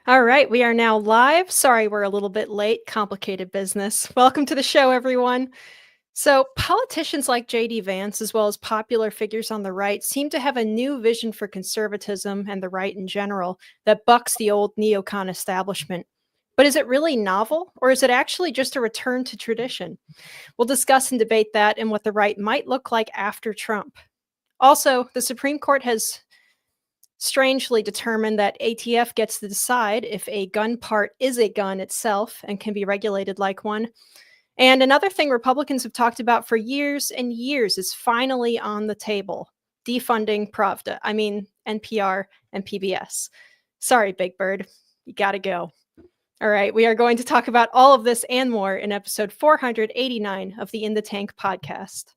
All right, we are now live. Sorry, we're a little bit late. Complicated business. Welcome to the show, everyone. So, politicians like J.D. Vance, as well as popular figures on the right, seem to have a new vision for conservatism and the right in general that bucks the old neocon establishment. But is it really novel, or is it actually just a return to tradition? We'll discuss and debate that and what the right might look like after Trump. Also, the Supreme Court has strangely determined that ATF gets to decide if a gun part is a gun itself and can be regulated like one. And another thing Republicans have talked about for years and years is finally on the table: defunding Pravda. I mean, NPR and PBS. Sorry, Big Bird, you gotta go. All right, we are going to talk about all of this and more in episode 489 of the In the Tank podcast.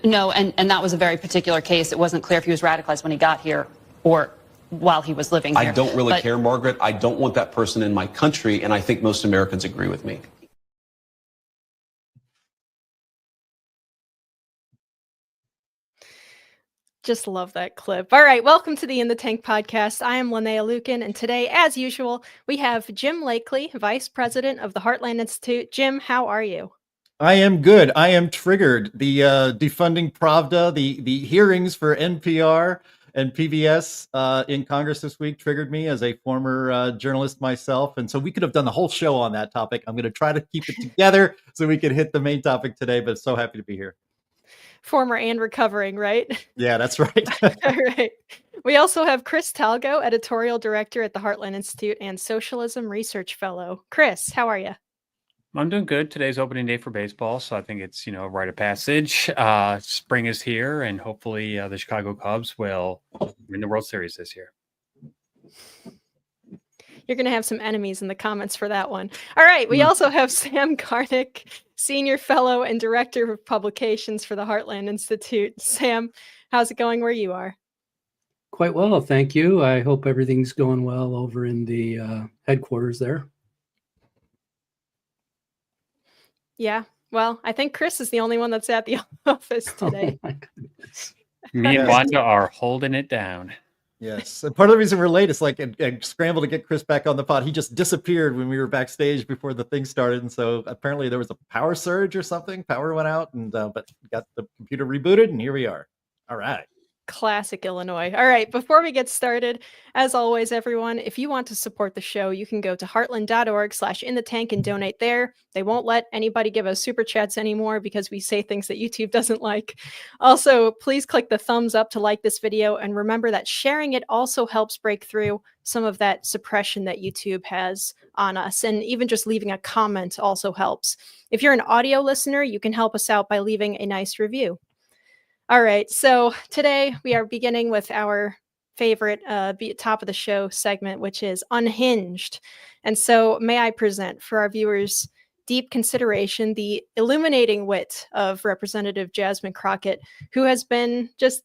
No, and that was a very particular case. It wasn't clear if he was radicalized when he got here or while he was living here. I don't really care, Margaret. I don't want that person in my country, and I think most Americans agree with me. Just love that clip. All right, welcome to the In the Tank podcast. I am Linnea Lueken, and today, as usual, we have Jim Lakely, Vice President of the Heartland Institute. Jim, how are you? I am good. I am triggered. The defunding Pravda, the hearings for NPR and PBS in Congress this week triggered me as a former journalist myself. And so we could have done the whole show on that topic. I'm going to try to keep it together so we can hit the main topic today, but so happy to be here. Former and recovering, right? Yeah, that's right. All right. We also have Chris Talgo, Editorial Director at the Heartland Institute and Socialism Research Fellow. Chris, how are you? I'm doing good. Today's opening day for baseball, so I think it's, a rite of passage. Spring is here, and hopefully the Chicago Cubs will win the World Series this year. You're going to have some enemies in the comments for that one. All right. We also have Sam Karnick, Senior Fellow and Director of Publications for the Heartland Institute. Sam, how's it going where you are? Quite well, thank you. I hope everything's going well over in the headquarters there. Yeah. Well, I think Chris is the only one that's at the office today. Oh my goodness. Me and Wanda are holding it down. Yes. And part of the reason we're late is like a scramble to get Chris back on the pod. He just disappeared when we were backstage before the thing started. And so apparently there was a power surge or something. Power went out and but got the computer rebooted and here we are. All right. Classic Illinois. All right, before we get started, as always, everyone, if you want to support the show, you can go to heartland.org/inthetank and donate there. They won't let anybody give us super chats anymore because we say things that YouTube doesn't like. Also, please click the thumbs up to like this video, and remember that sharing it also helps break through some of that suppression that YouTube has on us, and even just leaving a comment also helps. If you're an audio listener, you can help us out by leaving a nice review. All right, so today we are beginning with our favorite top of the show segment, which is Unhinged. And so may I present for our viewers' deep consideration the illuminating wit of Representative Jasmine Crockett, who has been just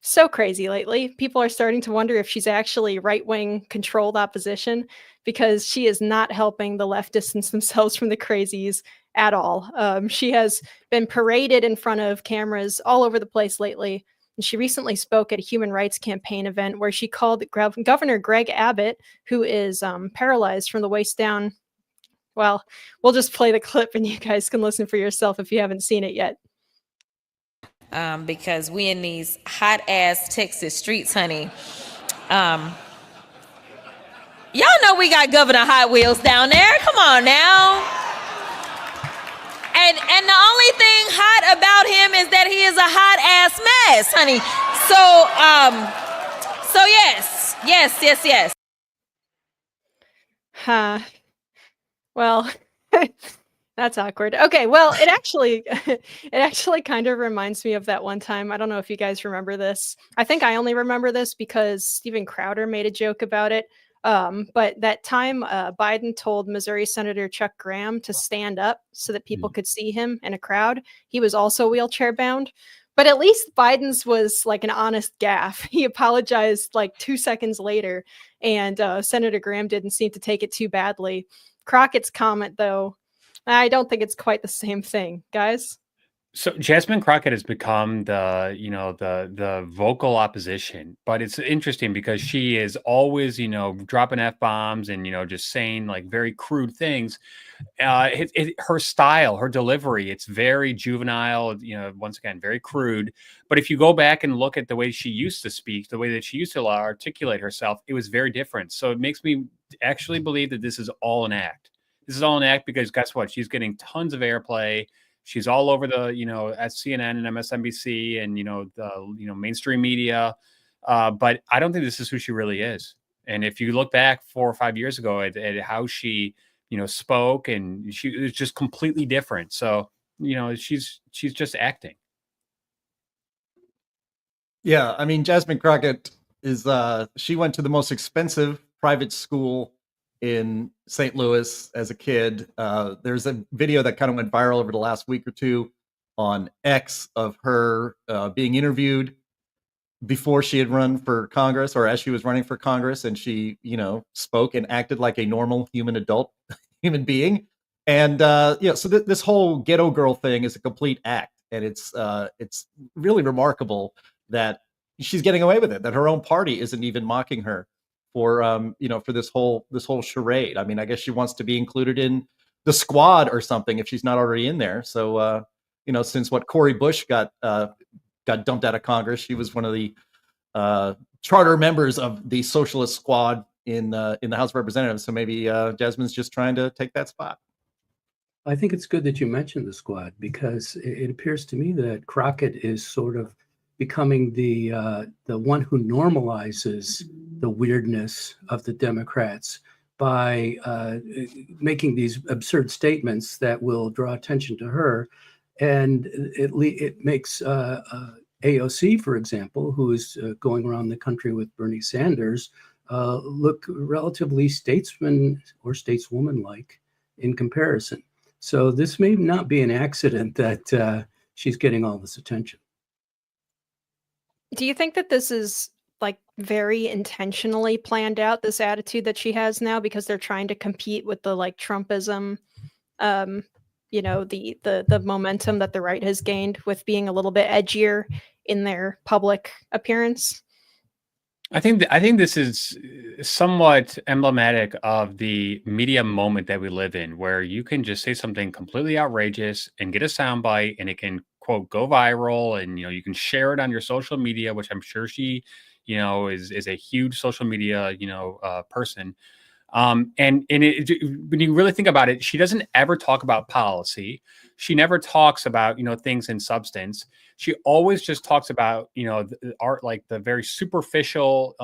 so crazy lately. People are starting to wonder if she's actually right-wing controlled opposition, because she is not helping the left distance themselves from the crazies at all. She has been paraded in front of cameras all over the place lately. And she recently spoke at a human rights campaign event where she called Governor Greg Abbott, who is paralyzed from the waist down, Well, we'll just play the clip and you guys can listen for yourself if you haven't seen it yet. Because we in these hot ass Texas streets, honey. Y'all know we got Governor Hot Wheels down there. Come on now. And the only thing hot about him is that he is a hot ass mess, honey. So yes. Huh. Well, that's awkward. Okay, well, it actually kind of reminds me of that one time. I don't know if you guys remember this. I think I only remember this because Steven Crowder made a joke about it. But that time Biden told Missouri Senator Chuck Graham to stand up so that people could see him in a crowd. He was also wheelchair bound. But at least Biden's was like an honest gaffe. He apologized like 2 seconds later, and Senator Graham didn't seem to take it too badly. Crockett's comment, though, I don't think it's quite the same thing, guys. So Jasmine Crockett has become the vocal opposition, but it's interesting because she is always, dropping F-bombs and, just saying like very crude things. Her style, her delivery, it's very juvenile, once again, very crude. But if you go back and look at the way she used to speak, the way that she used to articulate herself, it was very different. So it makes me actually believe that this is all an act. This is all an act because guess what? She's getting tons of airplay. She's all over the, at CNN and MSNBC and, the mainstream media. But I don't think this is who she really is. And if you look back 4 or 5 years ago at how she, spoke, and she was just completely different. So, she's just acting. Yeah, I mean, Jasmine Crockett is she went to the most expensive private school in St. Louis as a kid. There's a video that kind of went viral over the last week or two on X of her being interviewed before she had run for Congress, or as she was running for Congress, and she, spoke and acted like a normal human being. And so this whole ghetto girl thing is a complete act, and it's really remarkable that she's getting away with it, that her own party isn't even mocking her for for this whole charade. I mean, I guess she wants to be included in the squad or something if she's not already in there. So since Cori Bush got dumped out of Congress, she was one of the charter members of the socialist squad in the House of Representatives. So maybe Jasmine's just trying to take that spot. I think it's good that you mentioned the squad, because it appears to me that Crockett is sort of becoming the one who normalizes the weirdness of the Democrats by making these absurd statements that will draw attention to her. And it makes AOC, for example, who is going around the country with Bernie Sanders, look relatively statesman or stateswoman-like in comparison. So this may not be an accident that she's getting all this attention. Do you think that this is like very intentionally planned out, this attitude that she has now, because they're trying to compete with the like Trumpism, the momentum that the right has gained with being a little bit edgier in their public appearance? I think this is somewhat emblematic of the media moment that we live in, where you can just say something completely outrageous and get a soundbite, and it can, quote, go viral, and you can share it on your social media, which I'm sure she, is a huge social media, person. And when you really think about it, she doesn't ever talk about policy. She never talks about, things in substance. She always just talks about, the art, like the very superficial,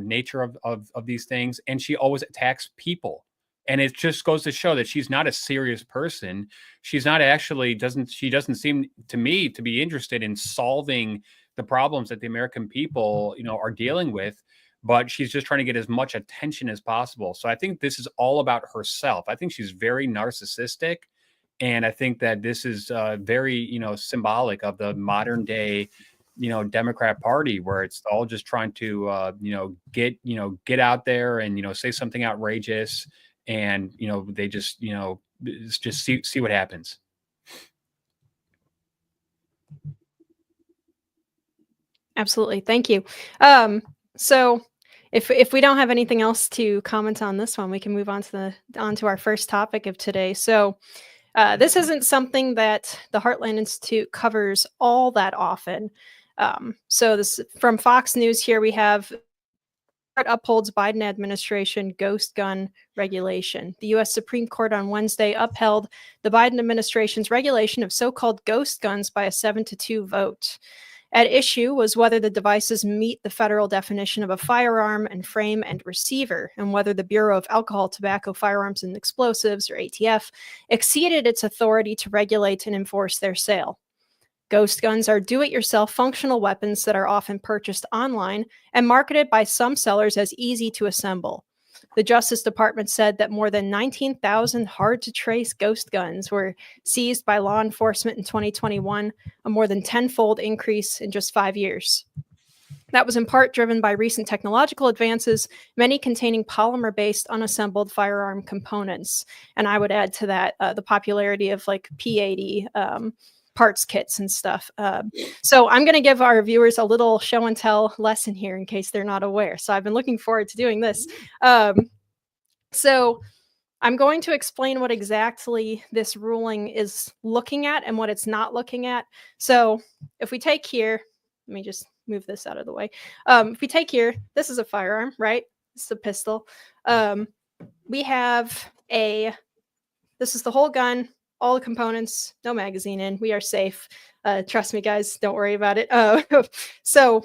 nature of these things. And she always attacks people. And it just goes to show that she's not a serious person. She's not actually she doesn't seem to me to be interested in solving the problems that the American people, are dealing with. But she's just trying to get as much attention as possible. So I think this is all about herself. I think she's very narcissistic. And I think that this is very, symbolic of the modern day, Democrat Party, where it's all just trying to, get out there and, say something outrageous. And, they just, just see what happens. Absolutely. Thank you. So if we don't have anything else to comment on this one, we can move on to our first topic of today. So this isn't something that the Heartland Institute covers all that often. So this from Fox News here we have upholds Biden administration ghost gun regulation. The U.S. Supreme Court on Wednesday upheld the Biden administration's regulation of so-called ghost guns by a 7-2 vote. At issue was whether the devices meet the federal definition of a firearm and frame and receiver, and whether the Bureau of Alcohol, Tobacco, Firearms, and Explosives, or ATF, exceeded its authority to regulate and enforce their sale. Ghost guns are do-it-yourself functional weapons that are often purchased online and marketed by some sellers as easy to assemble. The Justice Department said that more than 19,000 hard-to-trace ghost guns were seized by law enforcement in 2021, a more than tenfold increase in just 5 years. That was in part driven by recent technological advances, many containing polymer-based unassembled firearm components. And I would add to that the popularity of like P80 parts kits and stuff. So I'm going to give our viewers a little show and tell lesson here in case they're not aware. So I've been looking forward to doing this. So I'm going to explain what exactly this ruling is looking at and what it's not looking at. So if we take here, let me just move this out of the way. If we take here, this is a firearm, right? This is a pistol. We have this is the whole gun, all the components, no magazine in. We are safe. Trust me, guys. Don't worry about it. So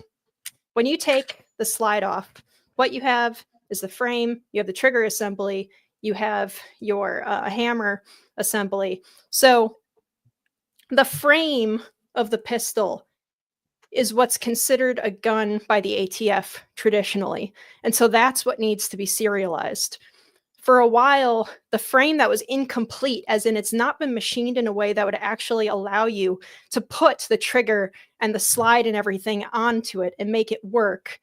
when you take the slide off, what you have is the frame. You have the trigger assembly. You have your hammer assembly. So the frame of the pistol is what's considered a gun by the ATF traditionally. And so that's what needs to be serialized. For a while, the frame that was incomplete, as in it's not been machined in a way that would actually allow you to put the trigger and the slide and everything onto it and make it work.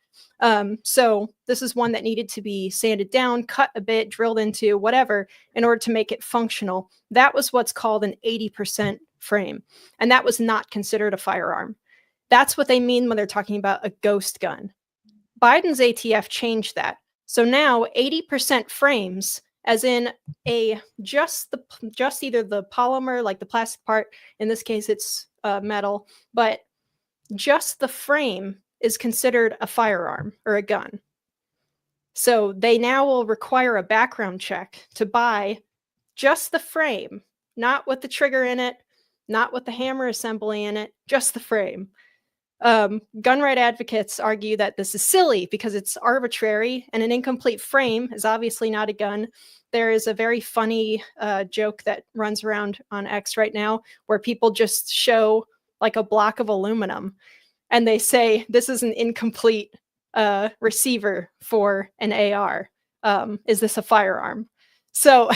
So this is one that needed to be sanded down, cut a bit, drilled into, whatever, in order to make it functional. That was what's called an 80% frame. And that was not considered a firearm. That's what they mean when they're talking about a ghost gun. Biden's ATF changed that. So now 80% frames, as in just either the polymer, like the plastic part, in this case it's metal, but just the frame is considered a firearm or a gun. So they now will require a background check to buy just the frame, not with the trigger in it, not with the hammer assembly in it, just the frame. Gun right advocates argue that this is silly because it's arbitrary and an incomplete frame is obviously not a gun. There is a very funny joke that runs around on X right now where people just show like a block of aluminum and they say this is an incomplete receiver for an AR. Is this a firearm? So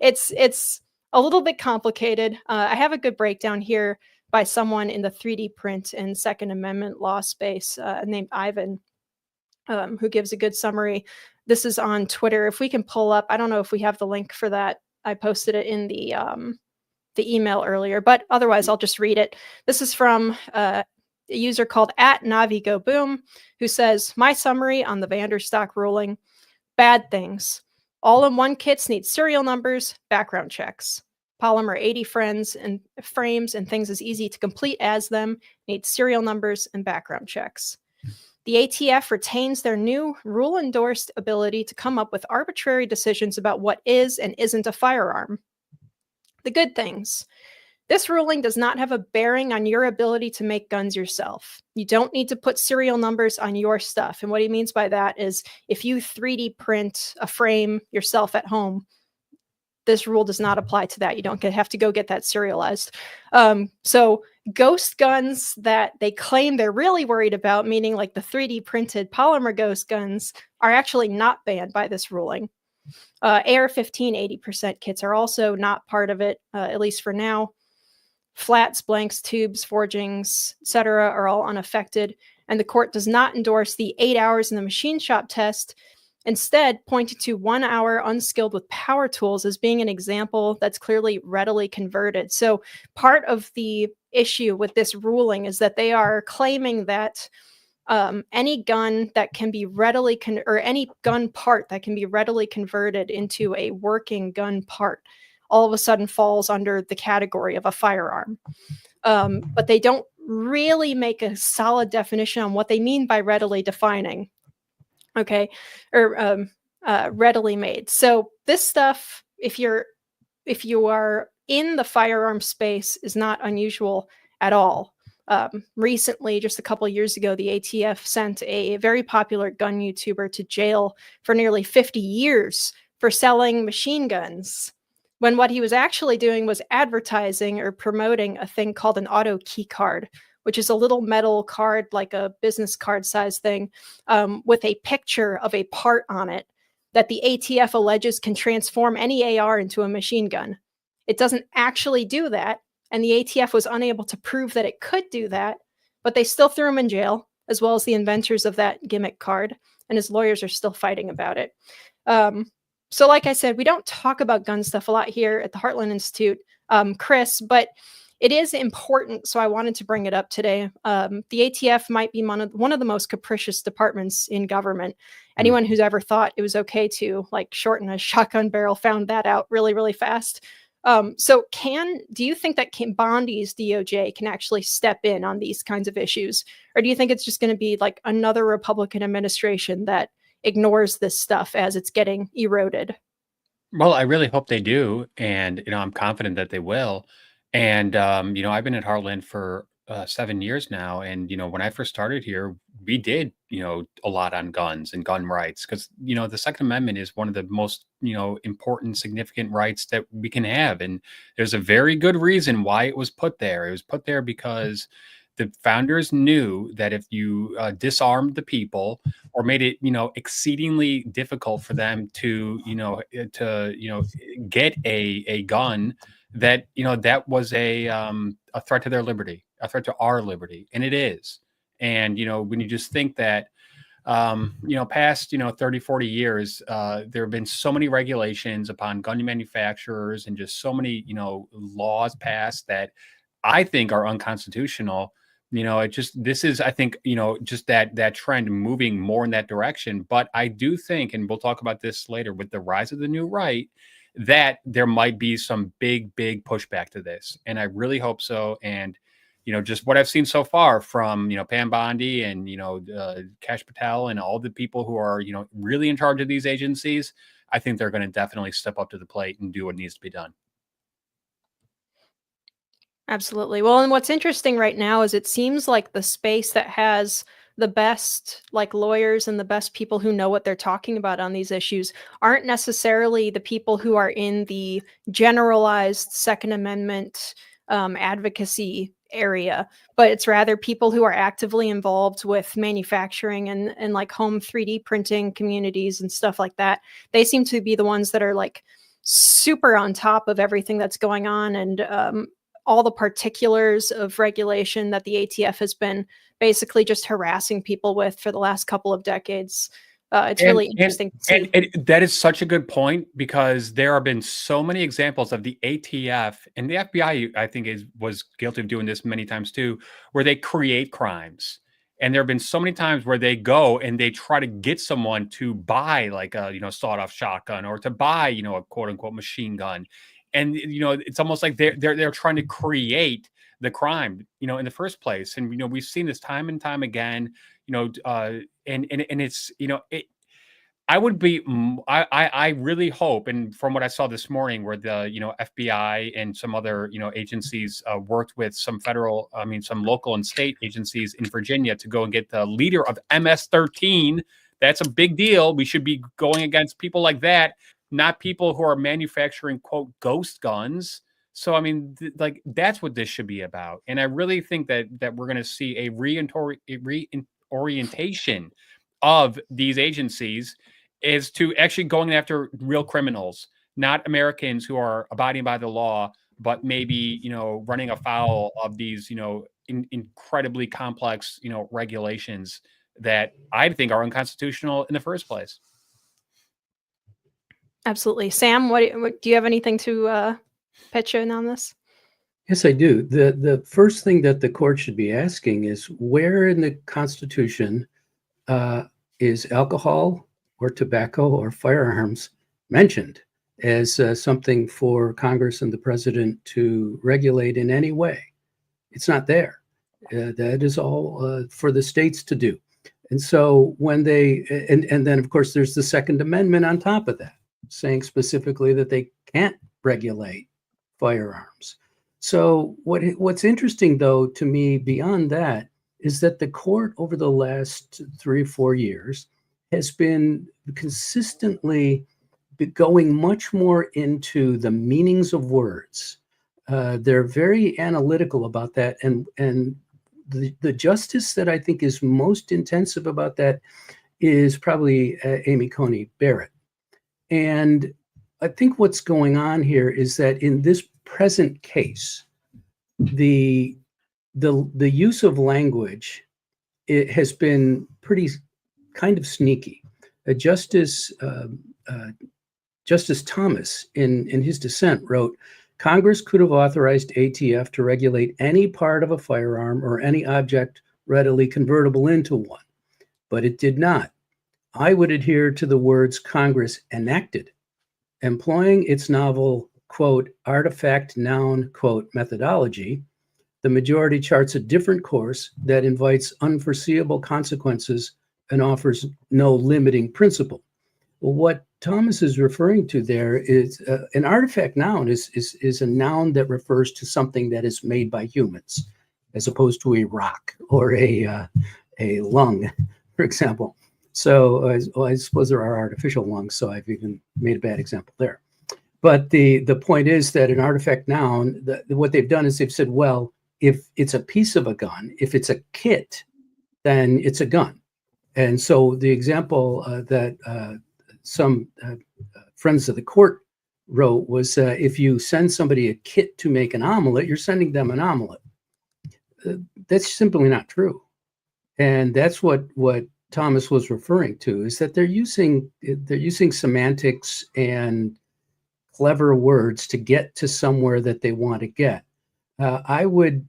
it's a little bit complicated. I have a good breakdown here by someone in the 3D print and Second Amendment law space named Ivan, who gives a good summary. This is on Twitter. If we can pull up, I don't know if we have the link for that. I posted it in the email earlier, but otherwise I'll just read it. This is from a user called @NaviGoBoom, who says, my summary on the Vanderstock ruling: bad things. All-in-one kits need serial numbers, background checks. Polymer 80 frames and things as easy to complete as them need serial numbers and background checks. The ATF retains their new rule-endorsed ability to come up with arbitrary decisions about what is and isn't a firearm. The good things. This ruling does not have a bearing on your ability to make guns yourself. You don't need to put serial numbers on your stuff. And what he means by that is if you 3D print a frame yourself at home, this rule does not apply to that. You don't have to go get that serialized. So ghost guns that they claim they're really worried about, meaning like the 3D printed polymer ghost guns, are actually not banned by this ruling. AR-15 80% kits are also not part of it, at least for now. Flats, blanks, tubes, forgings, etc. are all unaffected. And the court does not endorse the 8 hours in the machine shop test, instead pointed to 1 hour unskilled with power tools as being an example that's clearly readily converted. So part of the issue with this ruling is that they are claiming that any gun that can be readily or any gun part that can be readily converted into a working gun part all of a sudden falls under the category of a firearm. But they don't really make a solid definition on what they mean by readily defining. Okay, or readily made. So this stuff, if you are in the firearm space, is not unusual at all. Recently, just a couple years ago, the ATF sent a very popular gun YouTuber to jail for nearly 50 years for selling machine guns, when what he was actually doing was advertising or promoting a thing called an auto key card, which is a little metal card, like a business card size thing, with a picture of a part on it that the ATF alleges can transform any AR into a machine gun. It doesn't actually do that, and the ATF was unable to prove that it could do that, but they still threw him in jail, as well as the inventors of that gimmick card, and his lawyers are still fighting about it. So like I said, we don't talk about gun stuff a lot here at the Heartland Institute, Chris, but it is important, so I wanted to bring it up today. The ATF might be one of the most capricious departments in government. Anyone who's ever thought it was okay to like shorten a shotgun barrel found that out really, really fast. So do you think that Bondi's DOJ can actually step in on these kinds of issues? Or do you think it's just going to be like another Republican administration that ignores this stuff as it's getting eroded? Well, I really hope they do. And, I'm confident that they will. And, I've been at Heartland for 7 years now. And, when I first started here, we did, a lot on guns and gun rights because, the Second Amendment is one of the most, important, significant rights that we can have. And there's a very good reason why it was put there. It was put there because the founders knew that if you disarmed the people or made it, exceedingly difficult for them to get a gun, that that was a threat to their liberty, a threat to our liberty, and it is. And when you just think that past 30, 40 years, there have been so many regulations upon gun manufacturers and just so many laws passed that I think are unconstitutional. This is, I think, just that trend moving more in that direction. But I do think, and we'll talk about this later, with the rise of the new right, that there might be some big pushback to this. And I really hope so. And, just what I've seen so far from, Pam Bondi and, Kash Patel and all the people who are, really in charge of these agencies, I think they're going to definitely step up to the plate and do what needs to be done. Absolutely. Well, and what's interesting right now is it seems like the space that has the best like lawyers and the best people who know what they're talking about on these issues aren't necessarily the people who are in the generalized Second Amendment advocacy area, but it's rather people who are actively involved with manufacturing and like home 3D printing communities and stuff like that. They seem to be the ones that are like super on top of everything that's going on, and all the particulars of regulation that the ATF has been basically just harassing people with for the last couple of decades. It's really interesting to see. And that is such a good point, because there have been so many examples of the ATF, and the FBI, I think, was guilty of doing this many times too, where they create crimes. And there have been so many times where they go and they try to get someone to buy like a sawed-off shotgun, or to buy a quote-unquote machine gun. And it's almost like they're trying to create the crime in the first place. And we've seen this time and time again. And it's I really hope, and from what I saw this morning, where the FBI and some other agencies worked with some some local and state agencies in Virginia to go and get the leader of MS-13. That's a big deal. We should be going against people like that, not people who are manufacturing quote ghost guns. So that's what this should be about. And I really think that we're going to see a reorientation of these agencies is to actually going after real criminals, not Americans who are abiding by the law, but maybe running afoul of these incredibly complex regulations that I think are unconstitutional in the first place. Absolutely. Sam, what do you have anything to pitch in on this? Yes, I do. The first thing that the court should be asking is, where in the Constitution is alcohol or tobacco or firearms mentioned as something for Congress and the president to regulate in any way. It's not there. That is all for the states to do. And so when and then of course there's the Second Amendment on top of that, saying specifically that they can't regulate firearms. So what's interesting though to me beyond that is that the court over the last 3 or 4 years has been consistently going much more into the meanings of words. They're very analytical about that, and the justice that I think is most intensive about that is probably Amy Coney Barrett. And I think what's going on here is that in this present case, the use of language, it has been pretty kind of sneaky. Justice Thomas, in his dissent, wrote, Congress could have authorized ATF to regulate any part of a firearm or any object readily convertible into one, but it did not. I would adhere to the words Congress enacted, employing its novel, quote, artifact noun, quote, methodology. The majority charts a different course that invites unforeseeable consequences and offers no limiting principle. Well, what Thomas is referring to there is an artifact noun is a noun that refers to something that is made by humans, as opposed to a rock or a lung, for example. So I suppose there are artificial lungs, so I've even made a bad example there. But the point is that an artifact noun, what they've done is they've said, well, if it's a piece of a gun, if it's a kit, then it's a gun. And so the example that some friends of the court wrote was if you send somebody a kit to make an omelet, you're sending them an omelet. That's simply not true. And that's what Thomas was referring to, is that they're using semantics and clever words to get to somewhere that they want to get. I would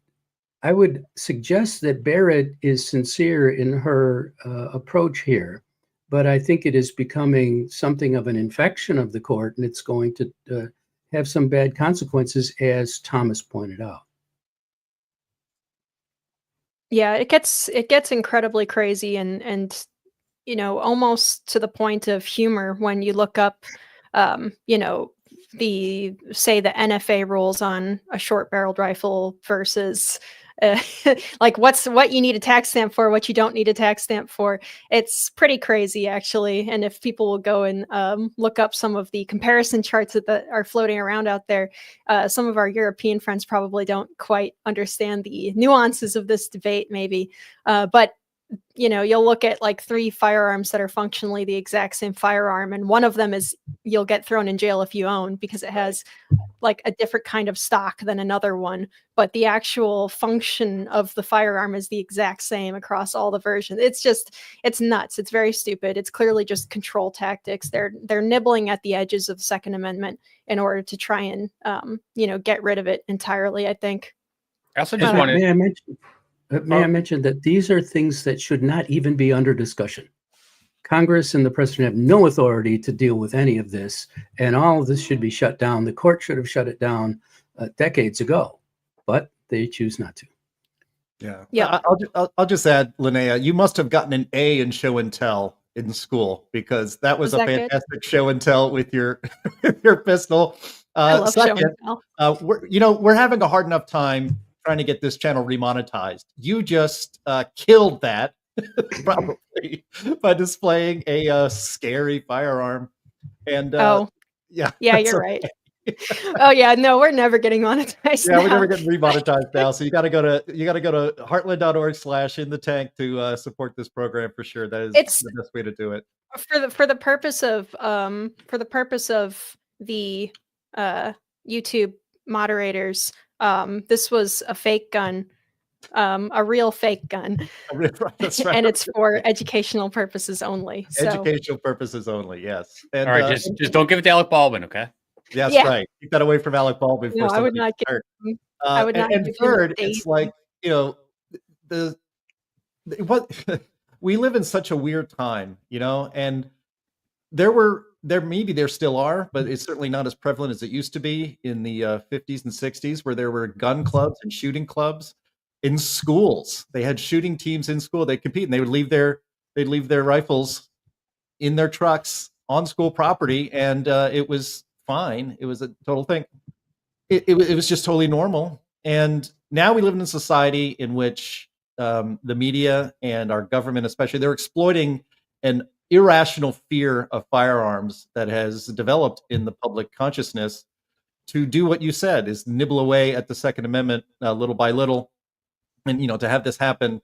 suggest that Barrett is sincere in her approach here, but I think it is becoming something of an infection of the court, and it's going to have some bad consequences, as Thomas pointed out. Yeah, it gets incredibly crazy and almost to the point of humor when you look up the NFA rules on a short barreled rifle versus like what you need a tax stamp for, what you don't need a tax stamp for. It's pretty crazy, actually. And if people will go and look up some of the comparison charts that are floating around out there, some of our European friends probably don't quite understand the nuances of this debate, maybe. But you'll look at like 3 firearms that are functionally the exact same firearm, and one of them is you'll get thrown in jail if you own, because it has like a different kind of stock than another one, but the actual function of the firearm is the exact same across all the versions. It's nuts. It's very stupid. It's clearly just control tactics. They're nibbling at the edges of the Second Amendment in order to try and get rid of it entirely, I think. I also just wanted May I mention that these are things that should not even be under discussion. Congress and the president have no authority to deal with any of this, and all of this should be shut down. The court should have shut it down decades ago, but they choose not to. Yeah. I'll just add, Linnea, you must have gotten an A in show and tell in school, because that was a fantastic show and tell with your your pistol. I love show and tell. We're having a hard enough time trying to get this channel remonetized. You just killed that probably by displaying a scary firearm. And yeah, you're right. Oh yeah, no, we're never getting monetized. Yeah, we're never getting remonetized now. So you got to go to heartland.org/inthetank to support this program for sure. That is the best way to do it. For the purpose of the YouTube moderators, this was a fake gun, a real fake gun. That's right. And it's for educational purposes only. Educational purposes only, yes. And, all right, just don't give it to Alec Baldwin, okay? That's right. Keep that away from Alec Baldwin. No, I would not give him. And third, it's like, we live in such a weird time, and maybe there still are, but it's certainly not as prevalent as it used to be in the 50s and 60s, where there were gun clubs and shooting clubs in schools. They had shooting teams in school. They compete, and they would they'd leave their rifles in their trucks on school property, and it was fine. It was a total thing. It was just totally normal. And now we live in a society in which the media and our government, especially, they're exploiting an irrational fear of firearms that has developed in the public consciousness to do what you said, is nibble away at the Second Amendment little by little. And, to have this happen,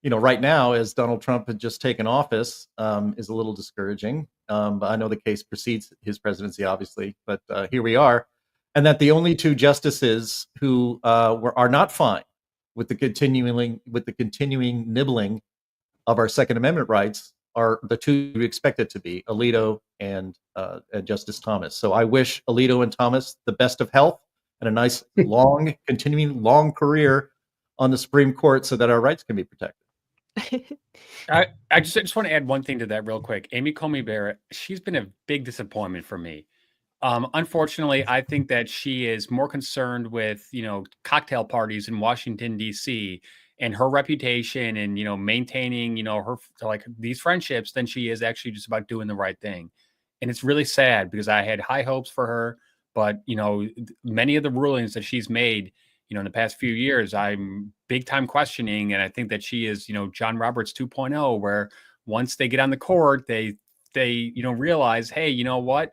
right now, as Donald Trump had just taken office, is a little discouraging. But I know the case precedes his presidency, obviously, but here we are. And that the only two justices who are not fine with the continuing nibbling of our Second Amendment rights are the two you expect it to be, Alito and Justice Thomas. So I wish Alito and Thomas the best of health and a nice, continuing long career on the Supreme Court so that our rights can be protected. I just want to add one thing to that real quick. Amy Coney Barrett, she's been a big disappointment for me. Unfortunately, I think that she is more concerned with, cocktail parties in Washington, D.C. and her reputation and, maintaining, her these friendships than she is actually just about doing the right thing. And it's really sad because I had high hopes for her. But, many of the rulings that she's made, in the past few years, I'm big time questioning. And I think that she is, John Roberts 2.0, where once they get on the court, they realize, hey, you know what?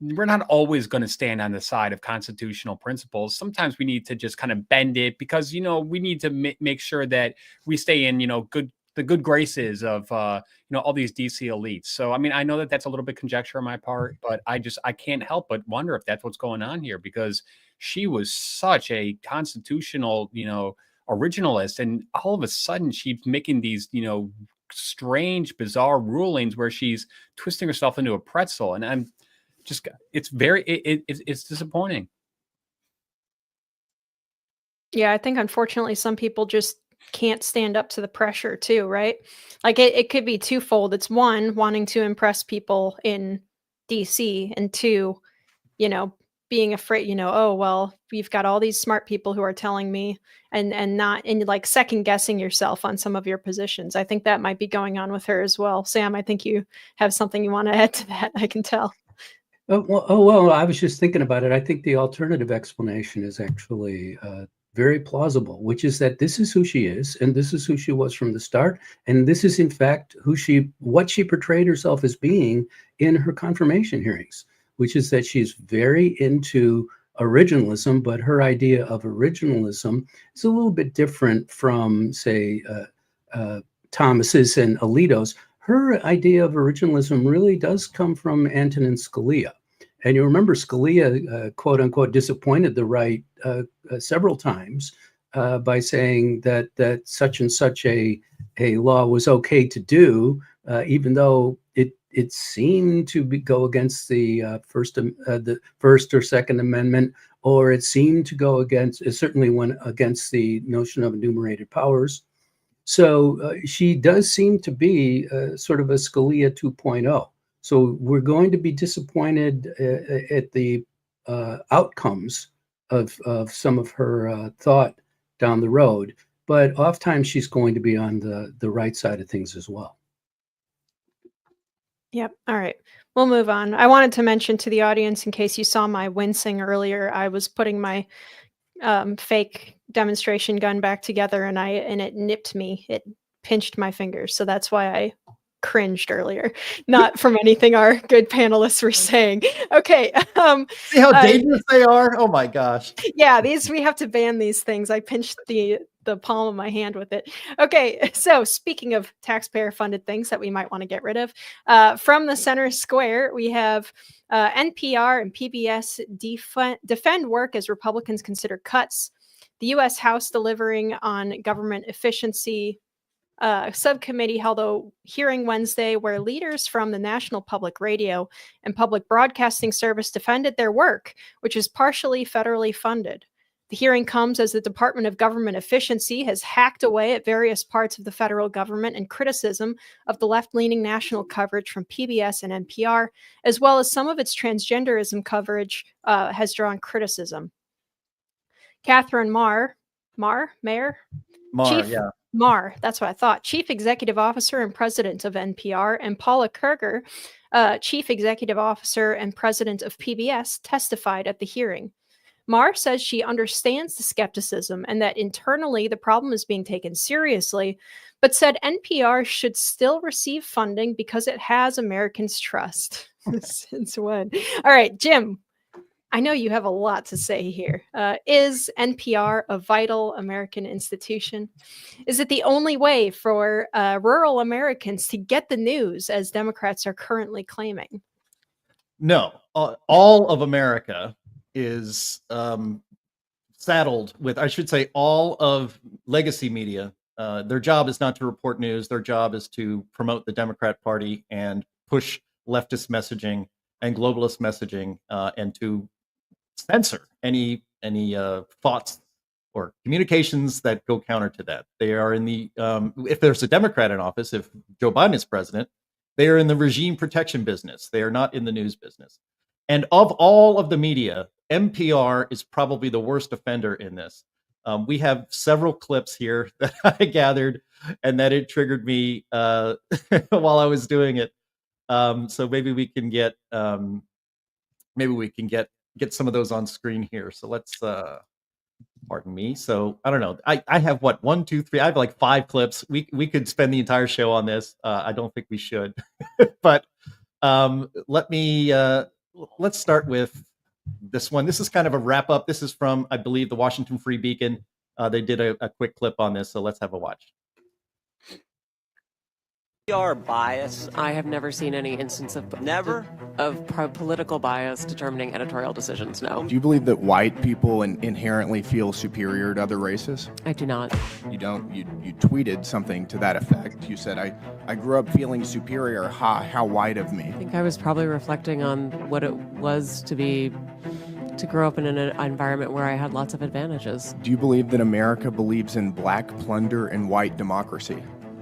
We're not always going to stand on the side of constitutional principles. Sometimes we need to just kind of bend it because, we need to make sure that we stay in, the good graces of, all these DC elites. So, I mean, I know that that's a little bit conjecture on my part, but I can't help but wonder if that's what's going on here, because she was such a constitutional, originalist. And all of a sudden she's making these, strange, bizarre rulings where she's twisting herself into a pretzel. And I'm just, it's disappointing. Yeah, I think unfortunately some people just can't stand up to the pressure too, right? Like it could be twofold. It's one, wanting to impress people in DC, and two, being afraid, oh, well, we've got all these smart people who are telling me, and not, and like second guessing yourself on some of your positions. I think that might be going on with her as well. Sam, I think you have something you want to add to that. I can tell. Well, I was just thinking about it. I think the alternative explanation is actually very plausible, which is that this is who she is, and this is who she was from the start, and this is in fact what she portrayed herself as being in her confirmation hearings, which is that she's very into originalism, but her idea of originalism is a little bit different from, say, Thomas's and Alito's. Her idea of originalism really does come from Antonin Scalia. And you remember Scalia, quote unquote, disappointed the right several times by saying that such and such a law was okay to do, even though it seemed to go against the First or Second Amendment, or it seemed to go against, it certainly went against the notion of enumerated powers. So she does seem to be sort of a Scalia 2.0. So we're going to be disappointed at the outcomes of some of her thought down the road, but oftentimes she's going to be on the right side of things as well. Yep. All right. We'll move on. I wanted to mention to the audience, in case you saw my wincing earlier, I was putting my fake demonstration gun back together, and it nipped me. It pinched my fingers. So that's why I cringed earlier, not from anything our good panelists were saying. Okay. See how dangerous they are? Oh my gosh. Yeah, we have to ban these things. I pinched the palm of my hand with it. Okay, so speaking of taxpayer-funded things that we might want to get rid of, from the center square, we have NPR and PBS defend work as Republicans consider cuts. The U.S. House delivering on government efficiency. Subcommittee held a hearing Wednesday where leaders from the National Public Radio and Public Broadcasting Service defended their work, which is partially federally funded. The hearing comes as the Department of Government Efficiency has hacked away at various parts of the federal government, and criticism of the left-leaning national coverage from PBS and NPR, as well as some of its transgenderism coverage, has drawn criticism. Catherine Marr, Chief Marr, that's what I thought. Chief Executive Officer and President of NPR, and Paula Kerger, Chief Executive Officer and President of PBS, testified at the hearing. Marr says she understands the skepticism and that internally the problem is being taken seriously, but said NPR should still receive funding because it has Americans' trust. Since when? All right, Jim, I know you have a lot to say here. Is NPR a vital American institution? Is it the only way for rural Americans to get the news, as Democrats are currently claiming? No, all of America is saddled with, I should say, all of legacy media. Their job is not to report news. Their job is to promote the Democrat Party and push leftist messaging and globalist messaging, and to censor any thoughts or communications that go counter to that. They are in the, if there's a Democrat in office, if Joe Biden is president, they are in the regime protection business. They are not in the news business. And of all of the media, NPR is probably the worst offender in this. We have several clips here that I gathered and that it triggered me while I was doing it. So maybe we can get get some of those on screen here. So let's pardon me. So I don't know. I have what, 1, 2, 3. I have like 5 clips. We could spend the entire show on this. I don't think we should, but let's start with this one. This is kind of a wrap up. This is from, I believe, the Washington Free Beacon. They did a quick clip on this, so let's have a watch. NPR bias. I have never seen any instance of political bias determining editorial decisions. No. Do you believe that white people inherently feel superior to other races? I do not. You don't. You tweeted something to that effect. You said, I grew up feeling superior. How white of me. I think I was probably reflecting on what it was to grow up in an environment where I had lots of advantages. Do you believe that America believes in black plunder and white democracy?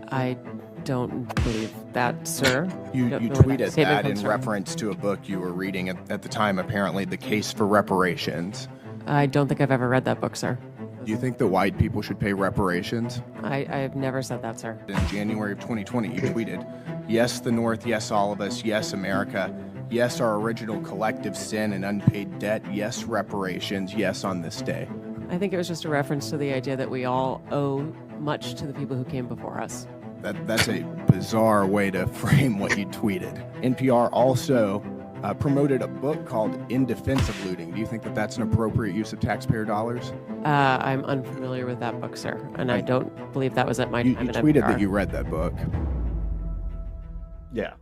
I don't believe that, sir. You tweeted that in reference to a book you were reading at the time, apparently, The Case for Reparations. I don't think I've ever read that book, sir. Do you think that white people should pay reparations? I have never said that, sir. In January of 2020, you tweeted, yes, the North, yes, all of us, yes, America, yes, our original collective sin and unpaid debt, yes, reparations, yes, on this day. I think it was just a reference to the idea that we all owe much to the people who came before us. That's a bizarre way to frame what you tweeted. NPR also promoted a book called In Defense of Looting. Do you think that that's an appropriate use of taxpayer dollars? I'm unfamiliar with that book, sir, and I don't believe that was at my time at NPR. You tweeted that you read that book. Yeah.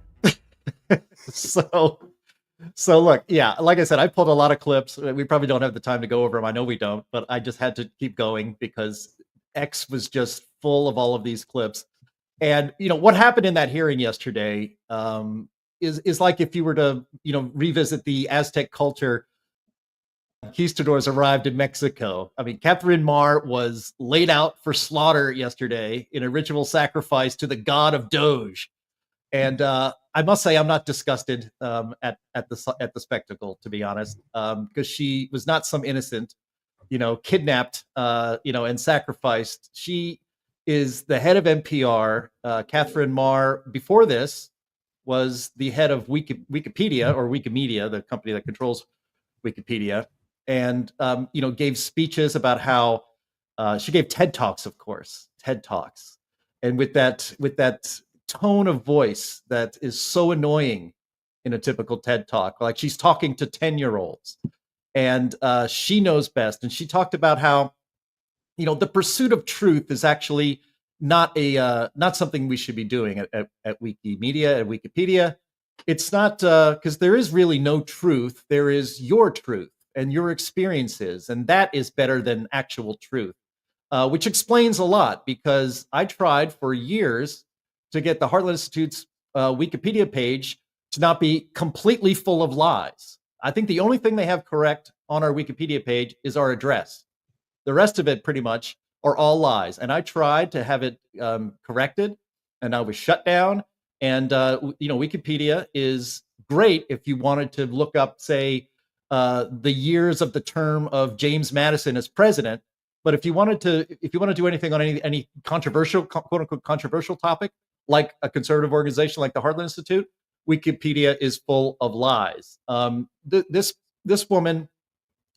So look, yeah, like I said, I pulled a lot of clips. We probably don't have the time to go over them. I know we don't, but I just had to keep going because X was just full of all of these clips. And, what happened in that hearing yesterday is like if you were to, revisit the Aztec culture. Conquistadors arrived in Mexico. I mean, Catherine Marr was laid out for slaughter yesterday in a ritual sacrifice to the god of Doge. And I must say, I'm not disgusted at the spectacle, to be honest, because she was not some innocent, kidnapped, and sacrificed. She is the head of NPR. Catherine Marr, before this, was the head of Wikipedia or Wikimedia, the company that controls Wikipedia, and gave speeches about how she gave TED Talks, of course, TED Talks, and with that tone of voice that is so annoying in a typical TED Talk, like she's talking to 10-year-olds, and she knows best. And she talked about how the pursuit of truth is actually not something we should be doing at Wikimedia, at Wikipedia. It's not because there is really no truth. There is your truth and your experiences, and that is better than actual truth, which explains a lot, because I tried for years to get the Heartland Institute's Wikipedia page to not be completely full of lies. I think the only thing they have correct on our Wikipedia page is our address. The rest of it pretty much are all lies. And I tried to have it corrected, and I was shut down. And Wikipedia is great if you wanted to look up, say, the years of the term of James Madison as president. But if you want to do anything on any controversial, quote unquote, controversial topic, like a conservative organization like the Heartland Institute, Wikipedia is full of lies. This woman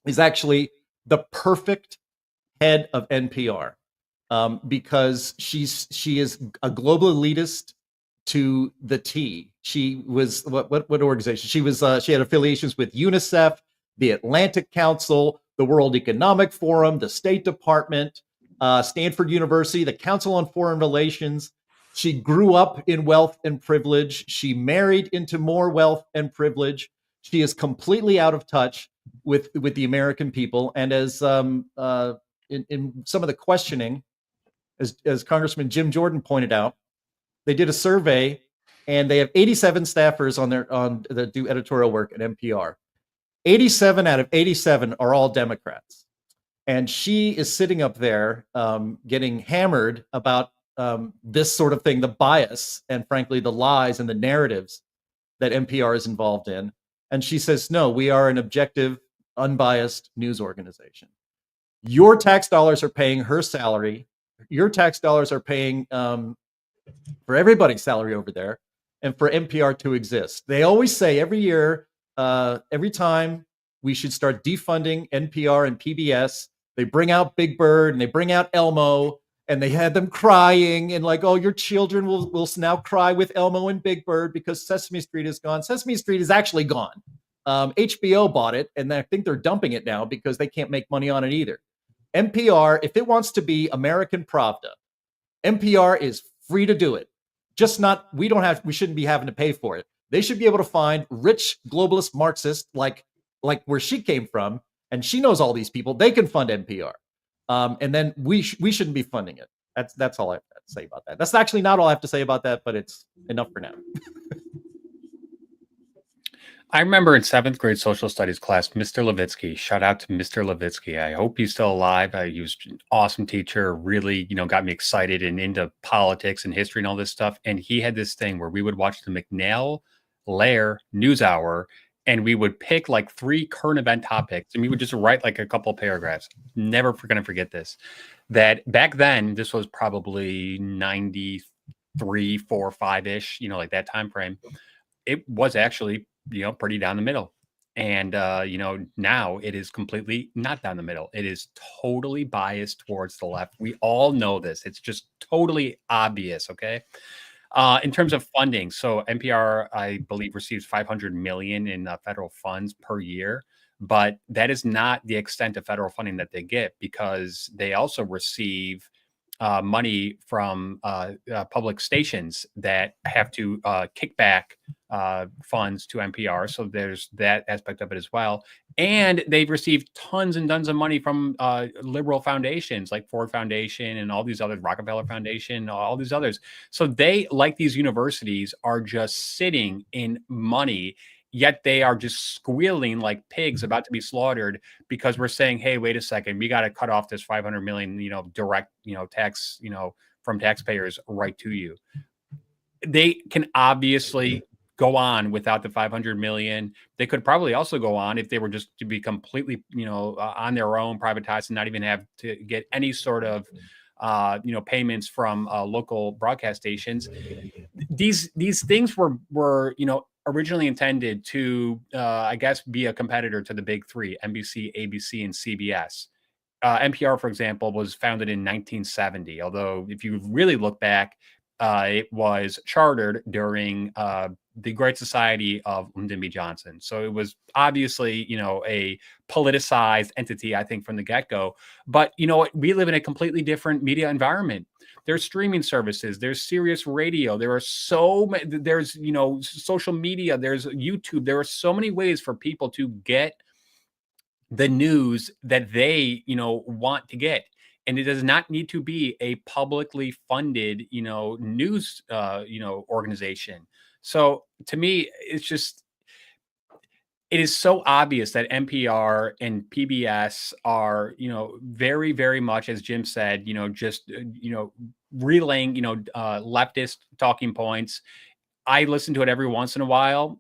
is actually the perfect head of NPR because she is a global elitist to the T. She was what organization? She had affiliations with UNICEF, the Atlantic Council, the World Economic Forum, the State Department, Stanford University, the Council on Foreign Relations. She grew up in wealth and privilege. She married into more wealth and privilege. She is completely out of touch with the American people. And as in some of the questioning, as Congressman Jim Jordan pointed out, they did a survey, and they have 87 staffers that do editorial work at NPR. 87 out of 87 are all Democrats, and she is sitting up there getting hammered about this sort of thing, the bias and frankly the lies and the narratives that NPR is involved in. And she says, no, we are an objective, unbiased news organization. Your tax dollars are paying her salary. Your tax dollars are paying for everybody's salary over there, and for NPR to exist. They always say every year, every time we should start defunding NPR and PBS, they bring out Big Bird and they bring out Elmo, and they had them crying and like, oh, your children will now cry with Elmo and Big Bird because Sesame Street is gone. Sesame Street is actually gone. HBO bought it, and I think they're dumping it now because they can't make money on it either. NPR, if it wants to be American Pravda, NPR is free to do it. Just not, we shouldn't be having to pay for it. They should be able to find rich globalist Marxists like where she came from, and she knows all these people. They can fund NPR. And then we shouldn't be funding it. That's all I have to say about that. That's actually not all I have to say about that, but it's enough for now. I remember in 7th grade social studies class, Mr. Levitsky, shout out to Mr. Levitsky. I hope he's still alive. He was an awesome teacher, really, got me excited and into politics and history and all this stuff. And he had this thing where we would watch the McNair-Lair News Hour, and we would pick like 3 current event topics, and we would just write like a couple of paragraphs. Never going to forget this. That back then, this was probably 93, 4, 5-ish, like that time frame. It was actually pretty down the middle. And, now it is completely not down the middle. It is totally biased towards the left. We all know this. It's just totally obvious. Okay. In terms of funding, so NPR, I believe, receives $500 million in federal funds per year, but that is not the extent of federal funding that they get, because they also receive money from public stations that have to kick back funds to NPR. So there's that aspect of it as well. And they've received tons and tons of money from liberal foundations like Ford Foundation and all these others, Rockefeller Foundation, all these others. So they, like these universities, are just sitting in money, yet they are just squealing like pigs about to be slaughtered because we're saying, hey, wait a second, we got to cut off this 500 million, direct, tax, from taxpayers right to you. They can obviously go on without the 500 million. They could probably also go on if they were just to be completely, on their own, privatized, and not even have to get any sort of, payments from local broadcast stations. These things were, originally intended to, I guess, be a competitor to the big 3, NBC, ABC, and CBS. NPR, for example, was founded in 1970, although if you really look back, it was chartered during the Great Society of Lyndon B. Johnson. So it was obviously, a politicized entity, I think, from the get-go. But you know what? We live in a completely different media environment. There's streaming services, there's Sirius Radio, there's social media, there's YouTube. There are so many ways for people to get the news that they, want to get. And it does not need to be a publicly funded, news, organization. So to me, it's just, it is so obvious that NPR and PBS are, very, very much, as Jim said, just, relaying, leftist talking points. I listen to it every once in a while,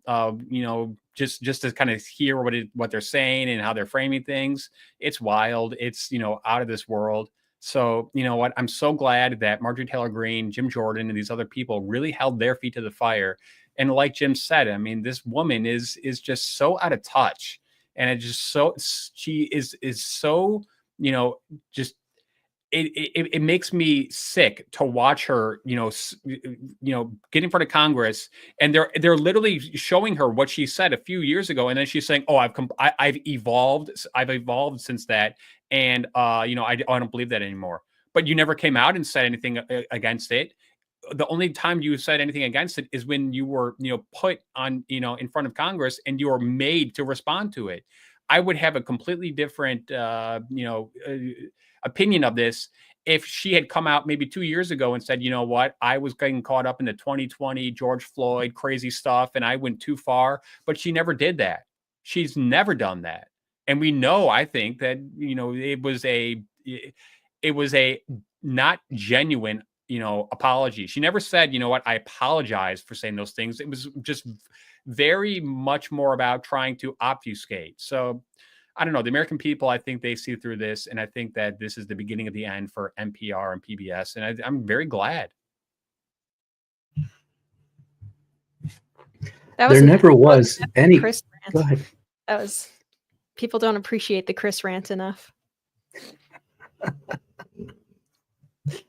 just to kind of hear what they're saying and how they're framing things. It's wild. It's, out of this world. So, you know what? I'm so glad that Marjorie Taylor Greene, Jim Jordan, and these other people really held their feet to the fire. And like Jim said, I mean, this woman is just so out of touch, and she is so, just it makes me sick to watch her, get in front of Congress, and they're literally showing her what she said a few years ago, and then she's saying, "Oh, I've evolved since that, and I don't believe that anymore." But you never came out and said anything against it. The only time you said anything against it is when you were, put on, in front of Congress, and you were made to respond to it. I would have a completely different, opinion of this if she had come out maybe 2 years ago and said, you know what, I was getting caught up in the 2020 George Floyd crazy stuff, and I went too far. But she never did that. She's never done that. And we know, I think, that, it was a not genuine, apology. She never said, you know what, I apologize for saying those things. It was just very much more about trying to obfuscate. So I don't know. The American people, I think they see through this, and I think that this is the beginning of the end for NPR and PBS, and I'm very glad. There never was any. Chris rant. Go ahead. People don't appreciate the Chris rant enough.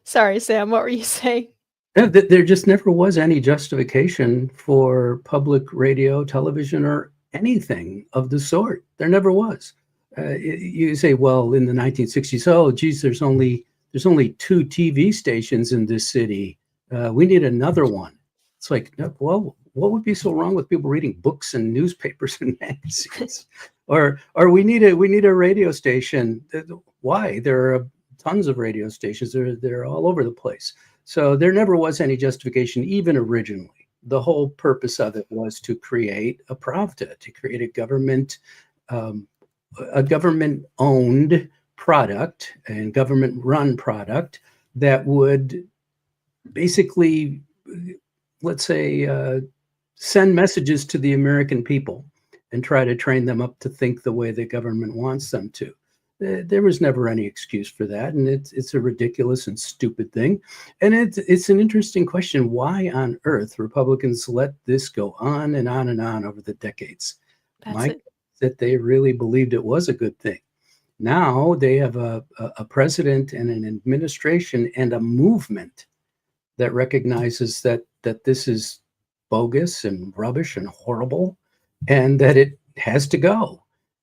Sorry, Sam, what were you saying? No, there just never was any justification for public radio, television, or anything of the sort. There never was. You say, well, in the 1960s, oh, geez, there's only 2 TV stations in this city. We need another one. It's like, well, what would be so wrong with people reading books and newspapers and magazines? or we need a radio station. Why? There are tons of radio stations. They're all over the place. So there never was any justification, even originally. The whole purpose of it was to create a Pravda, to create a government-owned product and government-run product that would basically, let's say, send messages to the American people and try to train them up to think the way the government wants them to. There was never any excuse for that, and it's a ridiculous and stupid thing. And it's an interesting question. Why on earth Republicans let this go on and on and on over the decades? That they really believed it was a good thing. Now they have a president and an administration and a movement that recognizes that this is bogus and rubbish and horrible, and that it has to go.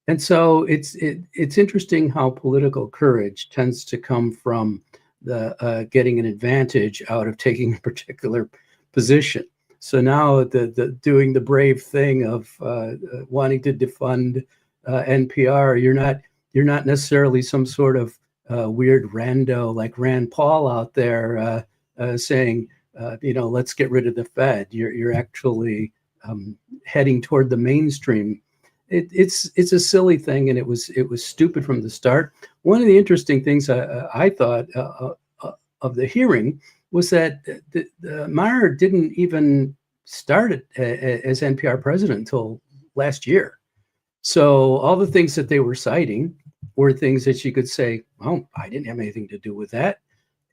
And so it's interesting how political courage tends to come from the getting an advantage out of taking a particular position. So now the doing the brave thing of wanting to defund NPR, you're not necessarily some sort of weird rando like Rand Paul out there saying let's get rid of the Fed. You're actually heading toward the mainstream. It's a silly thing, and it was stupid from the start. One of the interesting things I thought of the hearing was that Meyer didn't even start as NPR president until last year. So all the things that they were citing were things that you could say, "Oh, I didn't have anything to do with that,"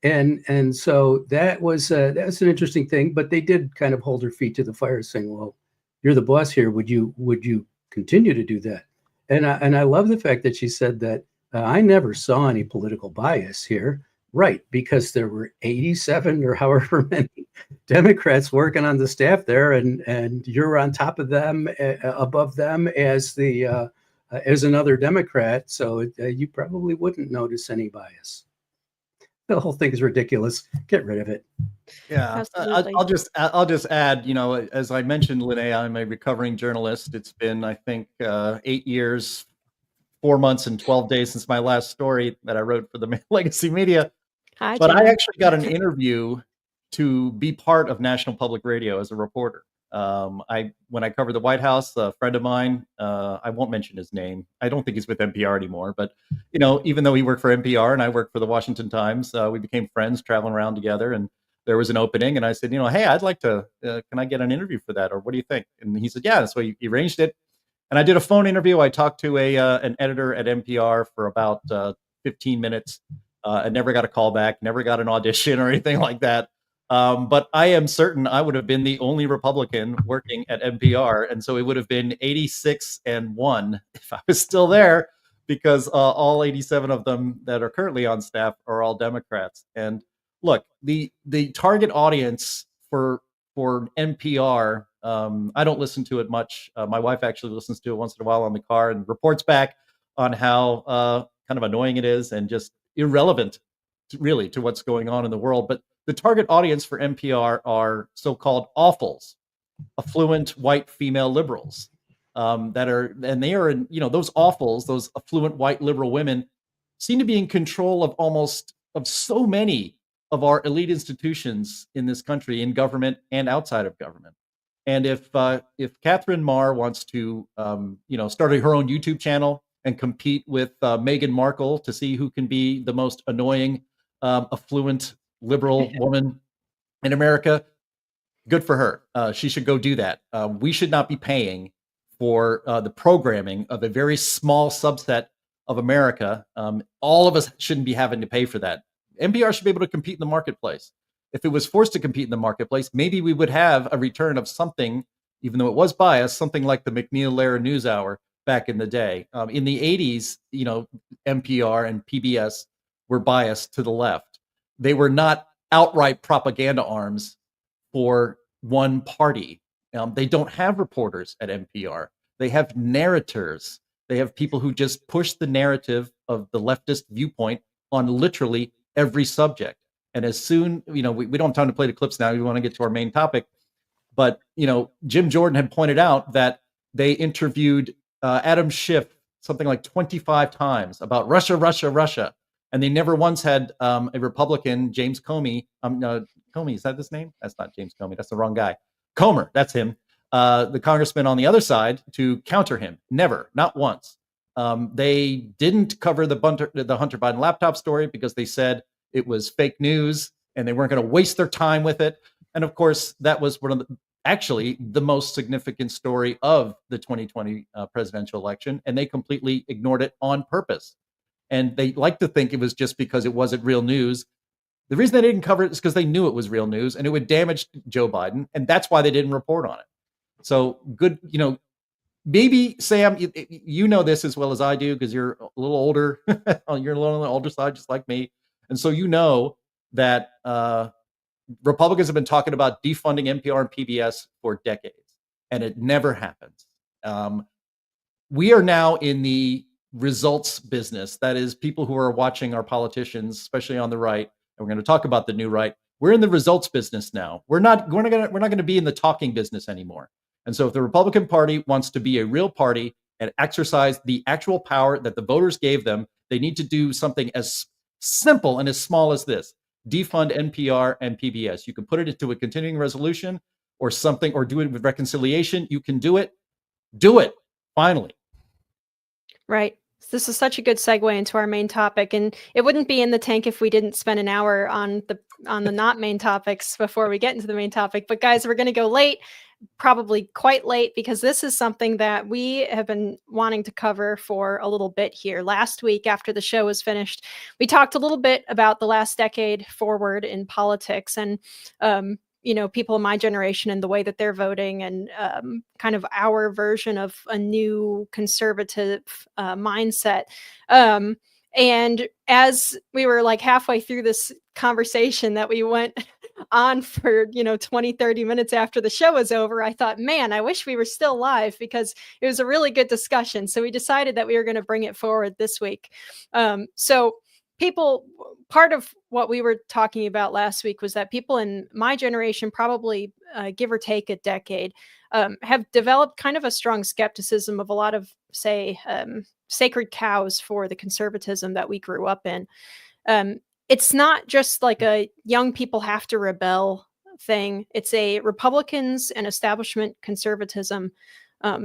and so that's an interesting thing. But they did kind of hold her feet to the fire, saying, "Well, you're the boss here. Would you continue to do that?" And I love the fact that she said that I never saw any political bias here. Right, because there were 87 or however many Democrats working on the staff there, and you're on top of them, above them as another Democrat, so you probably wouldn't notice any bias. The whole thing is ridiculous. Get rid of it. Yeah, I'll just add, as I mentioned, Linnea, I'm a recovering journalist. It's been, I think, 8 years, 4 months, and 12 days since my last story that I wrote for the Legacy Media. Hi, but Jim. I actually got an interview to be part of National Public Radio as a reporter. When I covered the White House, a friend of mine, I won't mention his name. I don't think he's with NPR anymore, but even though he worked for NPR and I worked for the Washington Times, we became friends, traveling around together. And there was an opening, and I said, hey, I'd like to. Can I get an interview for that, or what do you think? And he said, yeah. So he arranged it, and I did a phone interview. I talked to an editor at NPR for about 15 minutes. I never got a call back, never got an audition or anything like that. But I am certain I would have been the only Republican working at NPR. And so it would have been 86-1 if I was still there, because all 87 of them that are currently on staff are all Democrats. And look, the target audience for NPR, I don't listen to it much. My wife actually listens to it once in a while on the car and reports back on how kind of annoying it is and just irrelevant really to what's going on in the world. But the target audience for NPR are so-called awfuls, affluent white female liberals they are in, those awfuls, those affluent white liberal women seem to be in control of so many of our elite institutions in this country, in government and outside of government. And if Catherine Marr wants to, start her own YouTube channel and compete with Meghan Markle to see who can be the most annoying, affluent liberal woman in America, good for her. She should go do that. We should not be paying for the programming of a very small subset of America. All of us shouldn't be having to pay for that. NPR should be able to compete in the marketplace. If it was forced to compete in the marketplace, maybe we would have a return of something, even though it was biased, something like the McNeil-Lehrer NewsHour back in the day. In the 80s, NPR and PBS were biased to the left. They were not outright propaganda arms for one party. They don't have reporters at NPR. They have narrators. They have people who just push the narrative of the leftist viewpoint on literally every subject. And as soon, we don't have time to play the clips now. We want to get to our main topic. But, Jim Jordan had pointed out that they interviewed Adam Schiff something like 25 times about Russia, Russia, Russia. And they never once had a Republican, James Comey. Comey, is that his name? That's not James Comey. That's the wrong guy. Comer, that's him. The congressman on the other side to counter him. Never, not once. They didn't cover the Hunter Biden laptop story because they said it was fake news and they weren't going to waste their time with it. And of course, that was actually the most significant story of the 2020 presidential election. And they completely ignored it on purpose. And they like to think it was just because it wasn't real news. The reason they didn't cover it is because they knew it was real news and it would damage Joe Biden. And that's why they didn't report on it. So good, maybe Sam, you know this as well as I do, because you're a little older. You're a little on the older side, just like me. And so that Republicans have been talking about defunding NPR and PBS for decades, and it never happens. We are now in the results business. That is, people who are watching our politicians, especially on the right, and we're going to talk about the new right. We're in the results business now. We're not going to be in the talking business anymore. And so if the Republican Party wants to be a real party and exercise the actual power that the voters gave them, they need to do something as simple and as small as this: defund NPR and PBS. You can put it into a continuing resolution or something, or do it with reconciliation. You can do it. Do it, finally. Right. This is such a good segue into our main topic, and it wouldn't be in the tank if we didn't spend an hour on the not main topics before we get into the main topic. But guys, we're going to go late, probably quite late, because this is something that we have been wanting to cover for a little bit here. Last week, after the show was finished, we talked a little bit about the last decade forward in politics and people in my generation and the way that they're voting, and kind of our version of a new conservative mindset. And as we were like halfway through this conversation that we went on for 20, 30 minutes after the show was over, I thought, man, I wish we were still live, because it was a really good discussion. So we decided that we were going to bring it forward this week. Part of what we were talking about last week was that people in my generation, probably give or take a decade, have developed kind of a strong skepticism of a lot of, say, sacred cows for the conservatism that we grew up in. It's not just like a young people have to rebel thing. It's a Republicans and establishment conservatism,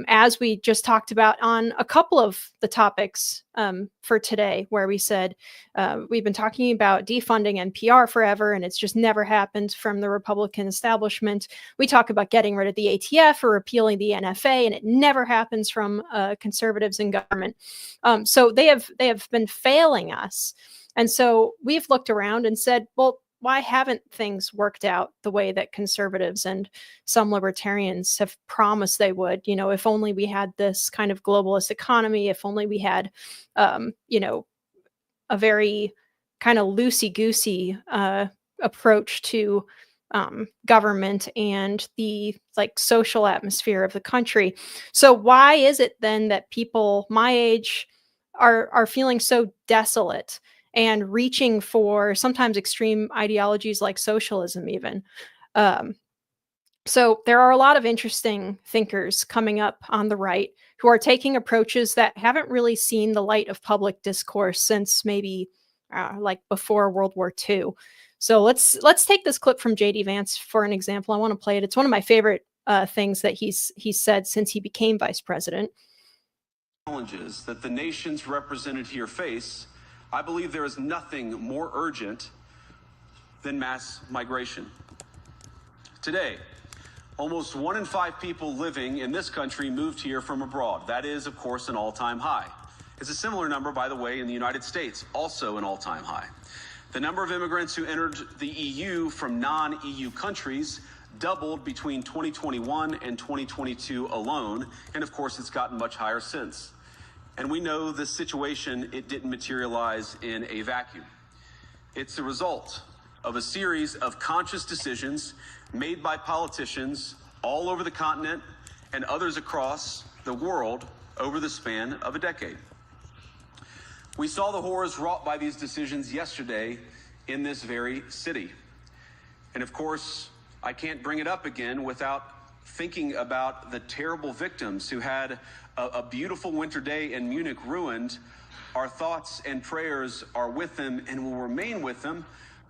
as we just talked about on a couple of the topics for today, where we said we've been talking about defunding NPR forever, and it's just never happened from the Republican establishment. We talk about getting rid of the ATF or repealing the NFA, and it never happens from conservatives in government. So they have been failing us. And so we've looked around and said, well, why haven't things worked out the way that conservatives and some libertarians have promised they would? You know, if only we had this kind of globalist economy, if only we had, you know, a very kind of loosey-goosey approach to government and the like social atmosphere of the country. So why is it then that people my age are feeling so desolate and reaching for sometimes extreme ideologies like socialism even? So there are a lot of interesting thinkers coming up on the right who are taking approaches that haven't really seen the light of public discourse since maybe like before World War II. So let's take this clip from J.D. Vance for an example. I want to play it. It's one of my favorite things that he's said since he became vice president. Challenges that the nations represented here face, I believe there is nothing more urgent than mass migration. Today, almost 1 in 5 people living in this country moved here from abroad. That is, of course, an all-time high. It's a similar number, by the way, in the United States, also an all-time high. The number of immigrants who entered the EU from non-EU countries doubled between 2021 and 2022 alone, and of course, it's gotten much higher since. And we know this situation, it didn't materialize in a vacuum. It's the result of a series of conscious decisions made by politicians all over the continent and others across the world over the span of a decade. We saw the horrors wrought by these decisions yesterday in this very city. And of course, I can't bring it up again without thinking about the terrible victims who had a beautiful winter day in Munich ruined. Our thoughts and prayers are with them and will remain with them.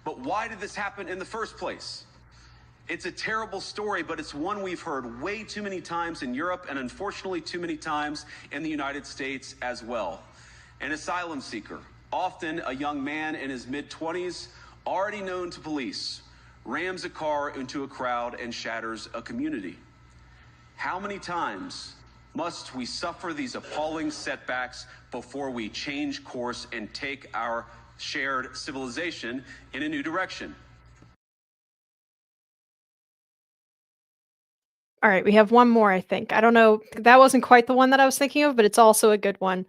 But why did this happen in the first place? It's a terrible story, but it's one we've heard way too many times in Europe and unfortunately too many times in the United States as well. An asylum seeker, often a young man in his mid-20s, already known to police, rams a car into a crowd and shatters a community. How many times must we suffer these appalling setbacks before we change course and take our shared civilization in a new direction? All right, we have one more, I think. I don't know. That wasn't quite the one that I was thinking of, but it's also a good one.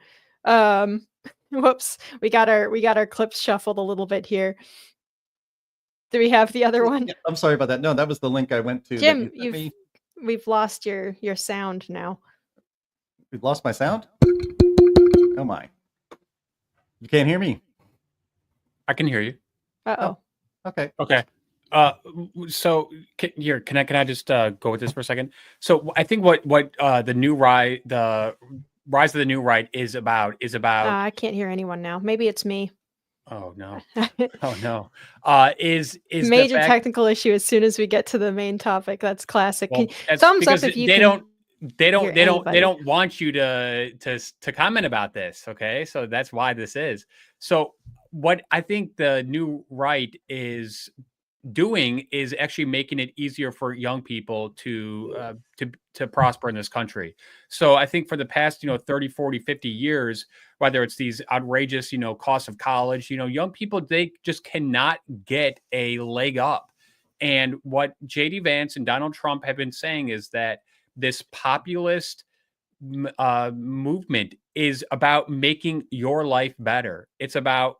Whoops. We got our clips shuffled a little bit here. Do we have the other one? Yeah, I'm sorry about that. No, that was the link I went to. Jim, we've lost your sound now. We've lost my sound? Oh my. You can't hear me. I can hear you. Uh-oh. Okay. Okay. So can I just go with this for a second? So I think what the rise of the new right is about I can't hear anyone now. Maybe it's me. Oh no. Oh no. Is major technical issue as soon as we get to the main topic. That's classic. Well, thumbs up if you they can don't want you to comment about this. Okay. So that's why this is. So what I think the new right is doing is actually making it easier for young people to prosper in this country. So I think for the past, 30, 40, 50 years, whether it's these outrageous, costs of college, young people, they just cannot get a leg up. And what J.D. Vance and Donald Trump have been saying is that this populist movement is about making your life better. It's about,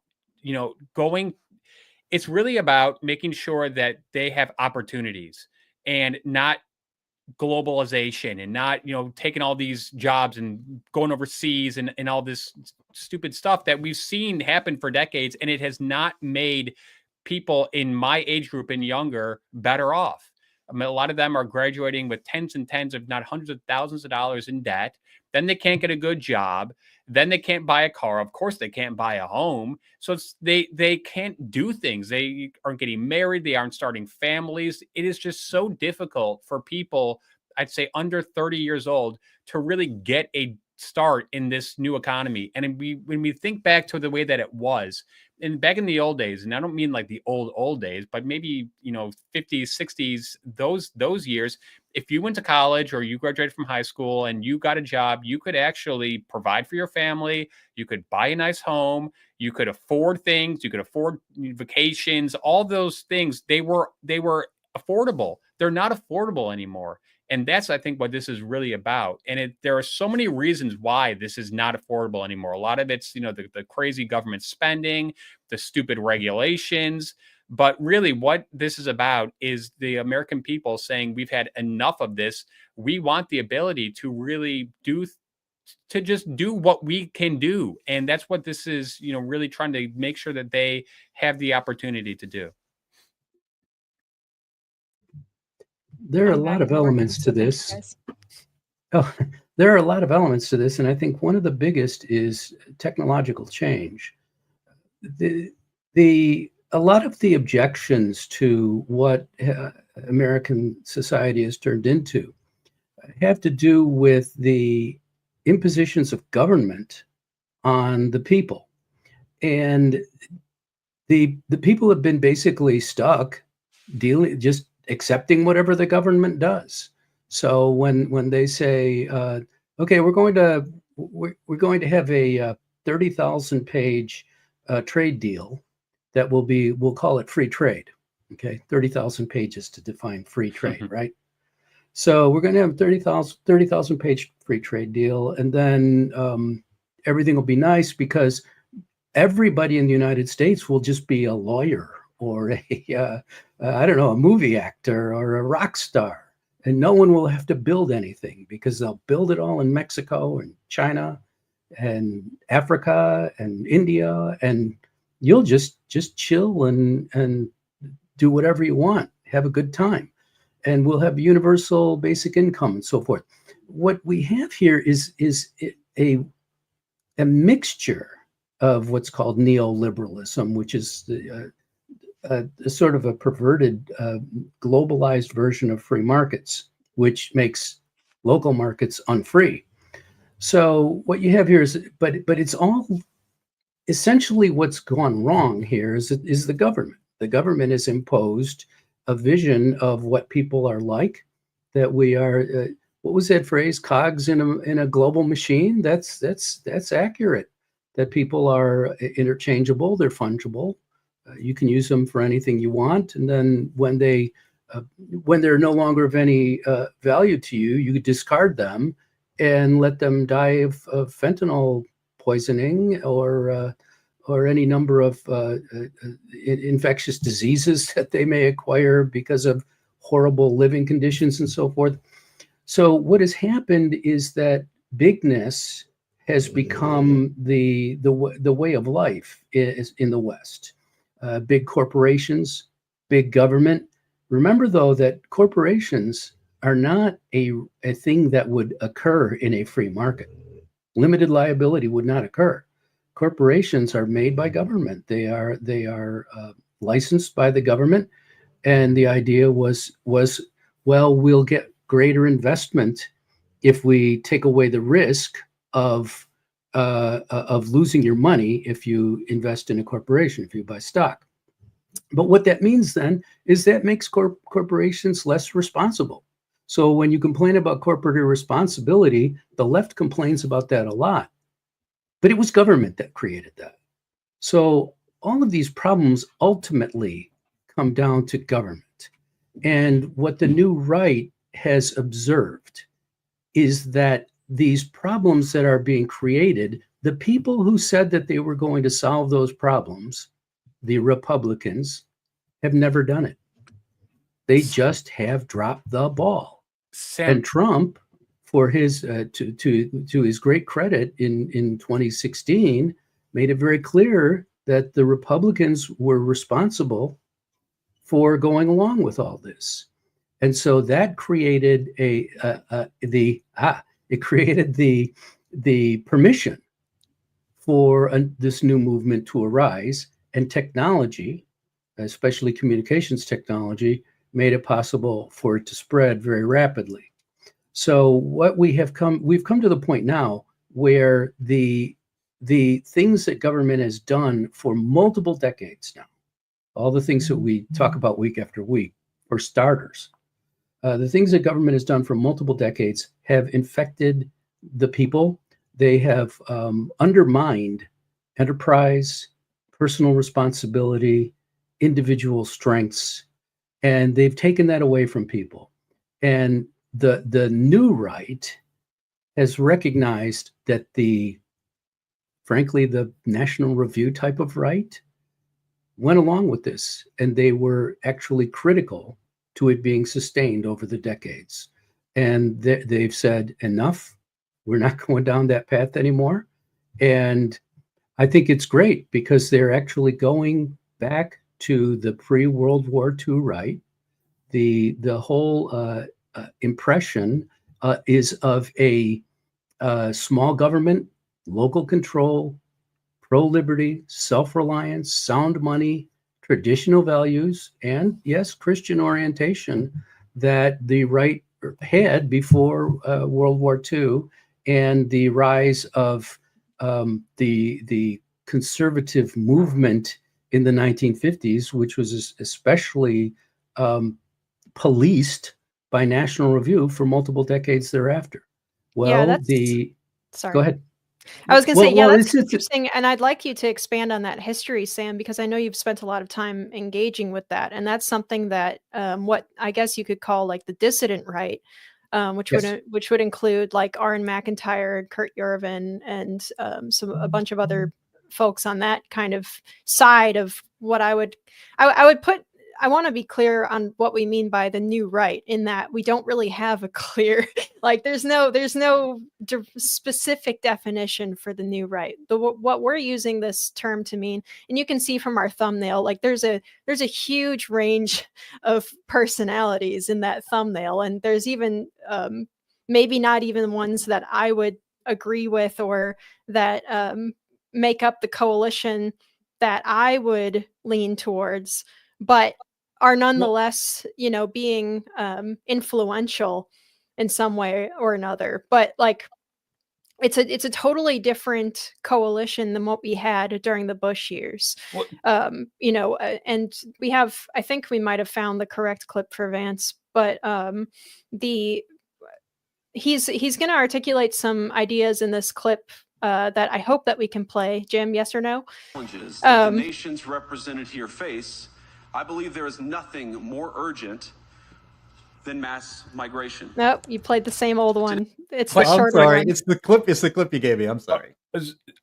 it's really about making sure that they have opportunities and not globalization and not, taking all these jobs and going overseas and all this stupid stuff that we've seen happen for decades. And it has not made people in my age group and younger better off. I mean, a lot of them are graduating with tens and tens, if not hundreds of thousands of dollars in debt. Then they can't get a good job. Then they can't buy a car. Of course, they can't buy a home. So they can't do things. They aren't getting married. They aren't starting families. It is just so difficult for people, I'd say under 30 years old, to really get a start in this new economy. And when we think back to the way that it was, and back in the old days, and I don't mean like the old days, but maybe, 50s, 60s, those years, if you went to college or you graduated from high school and you got a job, you could actually provide for your family. You could buy a nice home. You could afford things. You could afford vacations. All those things, they were affordable. They're not affordable anymore. And that's, I think, what this is really about. And there are so many reasons why this is not affordable anymore. A lot of it's, the crazy government spending, the stupid regulations. But really what this is about is the American people saying we've had enough of this. We want the ability to really just do what we can do. And that's what this is, really trying to make sure that they have the opportunity to do. There are a lot of elements to this. Oh, there are a lot of elements to this, and I think one of the biggest is technological change. A lot of the objections to what American society has turned into have to do with the impositions of government on the people, and the people have been basically stuck just accepting whatever the government does. So when they say, okay, we're going to have a 30,000 page trade deal that we'll call it free trade. Okay, 30,000 pages to define free trade, right? So we're going to have a 30,000 page free trade deal, and then everything will be nice because everybody in the United States will just be a lawyer or a movie actor or a rock star, and no one will have to build anything because they'll build it all in Mexico and China and Africa and India, and you'll just chill and do whatever you want, have a good time, and we'll have universal basic income and so forth. What we have here is a mixture of what's called neoliberalism, which is a sort of a perverted, globalized version of free markets, which makes local markets unfree. So what you have here is, but it's all essentially what's gone wrong here is the government. The government has imposed a vision of what people are like, that we are. What was that phrase? Cogs in a global machine. That's accurate. That people are interchangeable. They're fungible. You can use them for anything you want, and then when they're no longer of any value to you, you discard them and let them die of fentanyl poisoning or any number of infectious diseases that they may acquire because of horrible living conditions and so forth. So what has happened is that bigness has become the way of life in the West. Big corporations, big government. Remember, though, that corporations are not a thing that would occur in a free market. Limited liability would not occur. Corporations are made by government. They are licensed by the government, and the idea was well, we'll get greater investment if we take away the risk of losing your money if you invest in a corporation, if you buy stock. But what that means then is that makes corporations less responsible. So when you complain about corporate irresponsibility, the left complains about that a lot. But it was government that created that. So all of these problems ultimately come down to government. And what the new right has observed is that these problems that are being created, the people who said that they were going to solve those problems, the Republicans, have never done it. They just have dropped the ball. And Trump, for his to his great credit, in 2016, made it very clear that the Republicans were responsible for going along with all this, and so that created the permission for this new movement to arise, and technology, especially communications technology, made it possible for it to spread very rapidly. So what we've come to the point now where the things that government has done for multiple decades now, all the things that we talk about week after week, for starters, the things that government has done for multiple decades have infected the people. They have undermined enterprise, personal responsibility, individual strengths, and they've taken that away from people. And the new right has recognized that frankly, the National Review type of right went along with this, and they were actually critical to it being sustained over the decades. And they've said, enough, we're not going down that path anymore. And I think it's great because they're actually going back to the pre-World War II right. The whole impression is of a small government, local control, pro-liberty, self-reliance, sound money, traditional values, and yes, Christian orientation that the right had before World War II, and the rise of the conservative movement in the 1950s, which was especially policed by National Review for multiple decades thereafter. Well, sorry. Go ahead. I was going to say, yeah, that's it's interesting. And I'd like you to expand on that history, Sam, because I know you've spent a lot of time engaging with that. And that's something that what I guess you could call like the dissident right, which would include like Aaron McIntyre, Kurt Yervin, and a bunch of other folks on that kind of side of what I would put. I want to be clear on what we mean by the new right, in that we don't really have a clear, like there's no specific definition for the new right. What we're using this term to mean, and you can see from our thumbnail, like there's a huge range of personalities in that thumbnail, and there's even maybe not even ones that I would agree with or that make up the coalition that I would lean towards, but are nonetheless, being influential in some way or another. But like, it's a totally different coalition than what we had during the Bush years. And we have, I think we might have found the correct clip for Vance, but he's going to articulate some ideas in this clip that I hope that we can play. Jim, yes or no? Challenges that the nations represented here face. I believe there is nothing more urgent than mass migration. Nope, you played the same old one. It's I'm the shorter sorry. one. It's the clip. It's the clip you gave me. I'm sorry,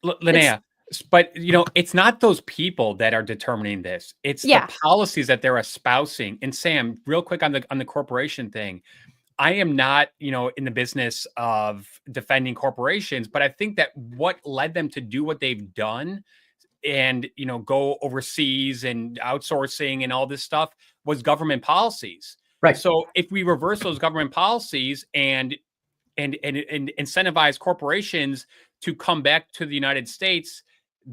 Linnea. But it's not those people that are determining this. It's the policies that they're espousing. And Sam, real quick on the corporation thing. I am not, in the business of defending corporations, but I think that what led them to do what they've done and, go overseas and outsourcing and all this stuff was government policies. Right. So if we reverse those government policies and incentivize corporations to come back to the United States,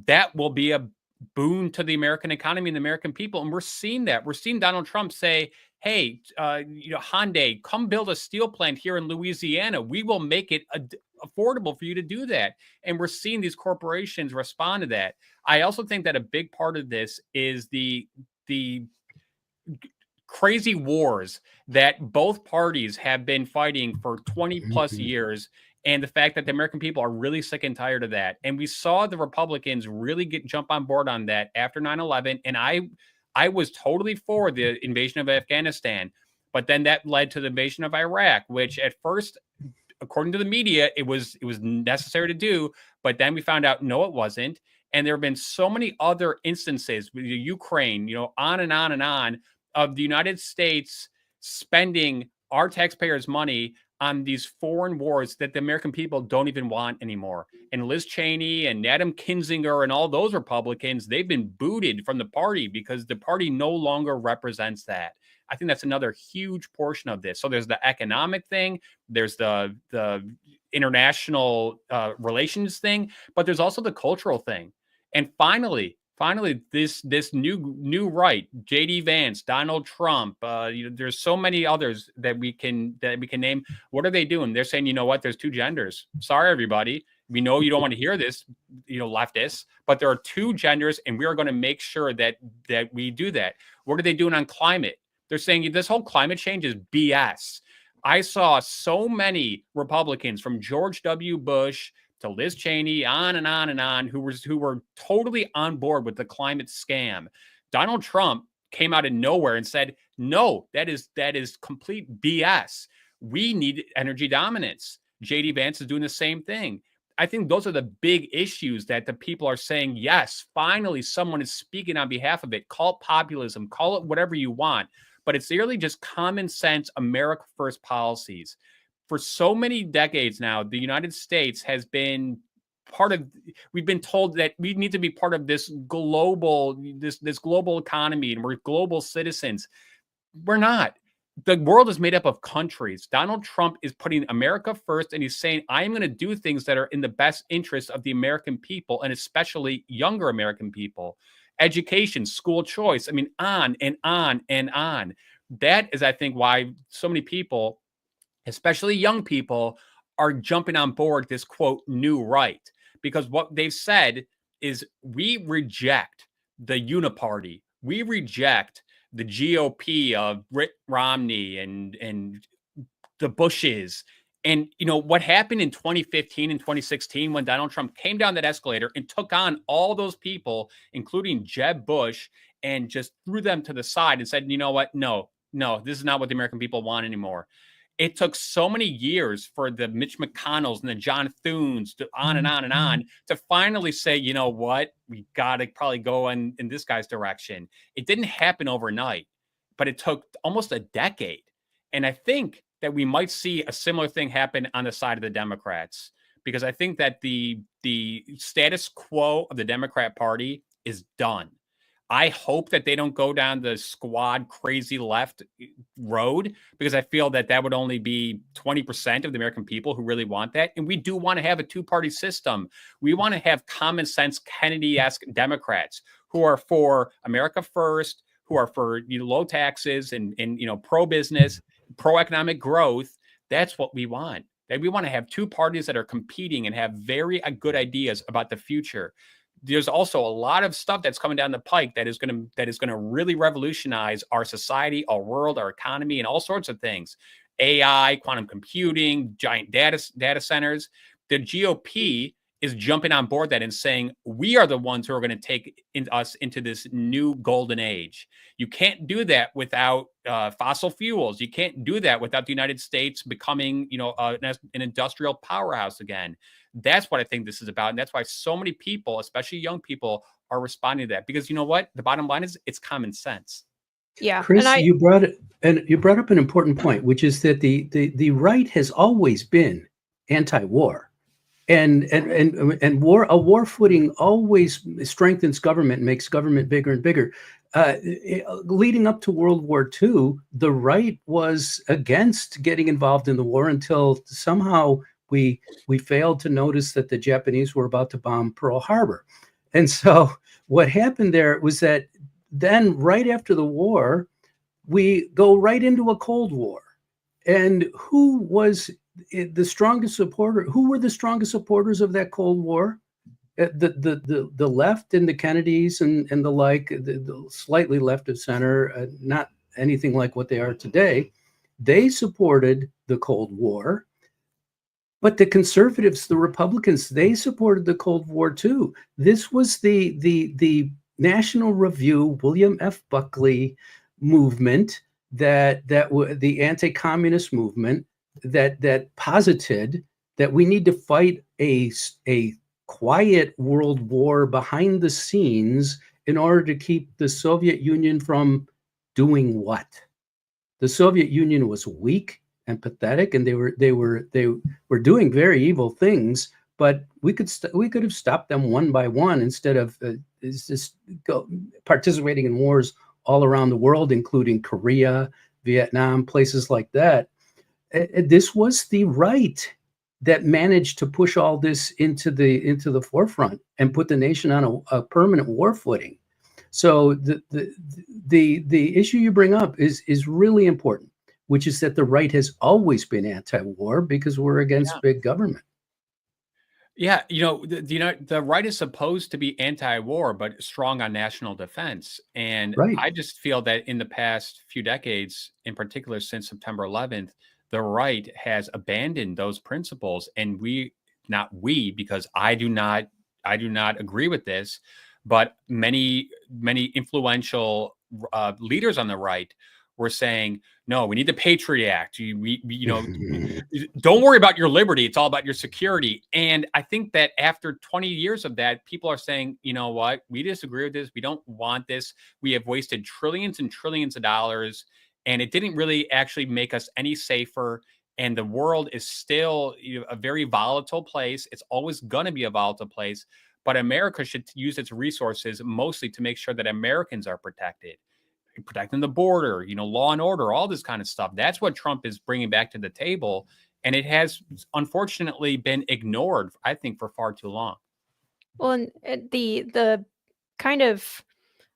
that will be a boon to the American economy and the American people. And we're seeing that. We're seeing Donald Trump say, hey, Hyundai, come build a steel plant here in Louisiana. We will make it affordable for you to do that. And we're seeing these corporations respond to that. I also think that a big part of this is the crazy wars that both parties have been fighting for 20 plus years. And the fact that the American people are really sick and tired of that. And we saw the Republicans really jump on board on that after 9/11. And I was totally for the invasion of Afghanistan, but then that led to the invasion of Iraq, which at first, according to the media, it was necessary to do, but then we found out, no, it wasn't. And there have been so many other instances with Ukraine, on and on and on, of the United States spending our taxpayers' money on these foreign wars that the American people don't even want anymore. And Liz Cheney and Adam Kinzinger and all those Republicans, they've been booted from the party because the party no longer represents that. I think that's another huge portion of this. So there's the economic thing, there's the international relations thing, but there's also the cultural thing. And finally, this new right, J.D. Vance, Donald Trump, there's so many others that we can name. What are they doing? They're saying, you know what? There's two genders. Sorry, everybody. We know you don't want to hear this, leftists, but there are two genders, and we are going to make sure that we do that. What are they doing on climate? They're saying this whole climate change is BS. I saw so many Republicans from George W. Bush to Liz Cheney, on and on and on, who were totally on board with the climate scam. Donald Trump came out of nowhere and said, no, that is complete BS. We need energy dominance. J.D. Vance is doing the same thing. I think those are the big issues that the people are saying, yes, finally someone is speaking on behalf of it. Call it populism, call it whatever you want, but it's really just common sense America First policies. For so many decades now, the United States has been we've been told that we need to be part of this global economy, and we're global citizens. We're not. The world is made up of countries. Donald Trump is putting America first, and he's saying, I am going to do things that are in the best interest of the American people, and especially younger American people. Education, school choice, on and on and on. That is, I think, why so many people, especially young people, are jumping on board this, quote, new right. Because what they've said is, we reject the uniparty. We reject the GOP of Mitt Romney and the Bushes. And, what happened in 2015 and 2016 when Donald Trump came down that escalator and took on all those people, including Jeb Bush, and just threw them to the side and said, you know what? No, this is not what the American people want anymore. It took so many years for the Mitch McConnells and the John Thunes to on and on and on to finally say, you know what, we got to probably go in this guy's direction. It didn't happen overnight, but it took almost a decade. And I think that we might see a similar thing happen on the side of the Democrats, because I think that the status quo of the Democrat Party is done. I hope that they don't go down the squad crazy left road, because I feel that would only be 20% of the American people who really want that. And we do want to have a two-party system. We want to have common sense Kennedy-esque Democrats who are for America first, who are for low taxes and pro-business, pro-economic growth. That's what we want. That we want to have two parties that are competing and have very good ideas about the future. There's also a lot of stuff that's coming down the pike that is going to really revolutionize our society, our world, our economy, and all sorts of things. AI, quantum computing, giant data centers. The GOP is jumping on board that and saying, we are the ones who are going to take us into this new golden age. You can't do that without fossil fuels. You can't do that without the United States becoming, an industrial powerhouse again. That's what I think this is about. And that's why so many people, especially young people, are responding to that. Because you know what? The bottom line is, it's common sense. Yeah. Chris, you brought up an important point, which is that the right has always been anti-war. And a war footing always strengthens government, makes government bigger and bigger. Leading up to World War II, the right was against getting involved in the war until somehow we failed to notice that the Japanese were about to bomb Pearl Harbor. And so what happened there was that then right after the war, we go right into a Cold War. And who was the strongest supporter? Who were the strongest supporters of that Cold War? The left and the Kennedys and the like, the slightly left of center, not anything like what they are today. They supported the Cold War. But the conservatives, the Republicans, they supported the Cold War too. This was the National Review, William F. Buckley movement, that the anti-communist movement that posited that we need to fight a quiet world war behind the scenes in order to keep the Soviet Union from doing what? The Soviet Union was weak and pathetic, and they were doing very evil things. But we could have stopped them one by one instead of participating in wars all around the world, including Korea, Vietnam, places like that. This was the right that managed to push all this into the forefront and put the nation on a permanent war footing. So the issue you bring up is really important, which is that the right has always been anti-war because we're against big government. Yeah, the right is supposed to be anti-war, but strong on national defense. And Right. I just feel that in the past few decades, in particular since September 11th, the right has abandoned those principles. And because I do not agree with this, but many influential leaders on the right were saying, no, we need the Patriot Act. Don't worry about your liberty. It's all about your security. And I think that after 20 years of that, people are saying, you know what? We disagree with this. We don't want this. We have wasted trillions and trillions of dollars, and it didn't really actually make us any safer. And the world is still a very volatile place. It's always going to be a volatile place. But America should use its resources mostly to make sure that Americans are protecting the border, law and order, all this kind of stuff. That's what Trump is bringing back to the table. And it has unfortunately been ignored, I think, for far too long. Well, and the kind of,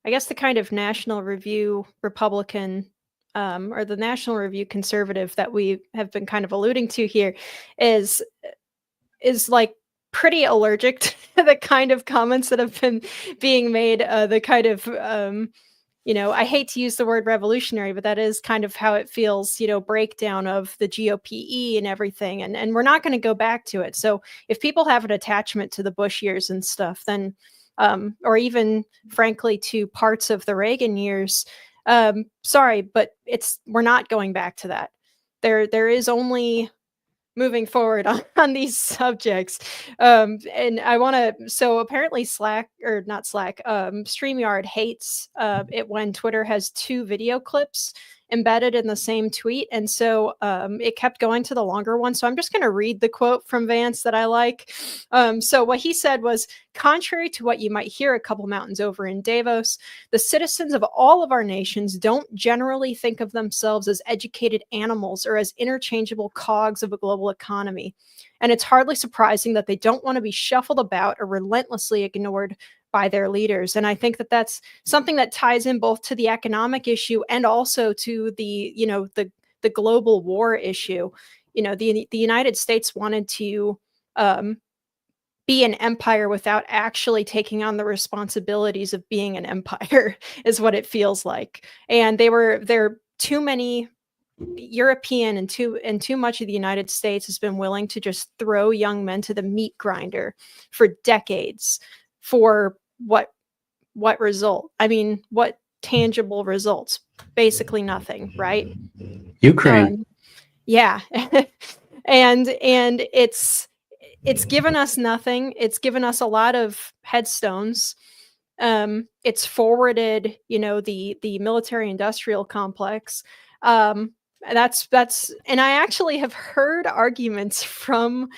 I guess the kind of National Review Republican or the National Review conservative that we have been kind of alluding to here is like pretty allergic to the kind of comments that have been being made, the kind of I hate to use the word revolutionary, but that is kind of how it feels, breakdown of the GOPE and everything. And we're not going to go back to it. So if people have an attachment to the Bush years and stuff, then, or even frankly to parts of the Reagan years, sorry, but we're not going back to that. There is only moving forward on these subjects. And I want to, so apparently StreamYard hates it when Twitter has two video clips embedded in the same tweet. And so it kept going to the longer one. So I'm just going to read the quote from Vance that I like. So what he said was, contrary to what you might hear a couple mountains over in Davos, the citizens of all of our nations don't generally think of themselves as educated animals or as interchangeable cogs of a global economy. And it's hardly surprising that they don't want to be shuffled about or relentlessly ignored by their leaders. And I think that that's something that ties in both to the economic issue and also to the global war issue. The United States wanted to be an empire without actually taking on the responsibilities of being an empire is what it feels like. And there too many European and too much of the United States has been willing to just throw young men to the meat grinder for decades. For what result? I mean, what tangible results? Basically nothing, right? Ukraine. Yeah. and it's given us nothing. It's given us a lot of headstones. It's forwarded, the military industrial complex. That's and I actually have heard arguments from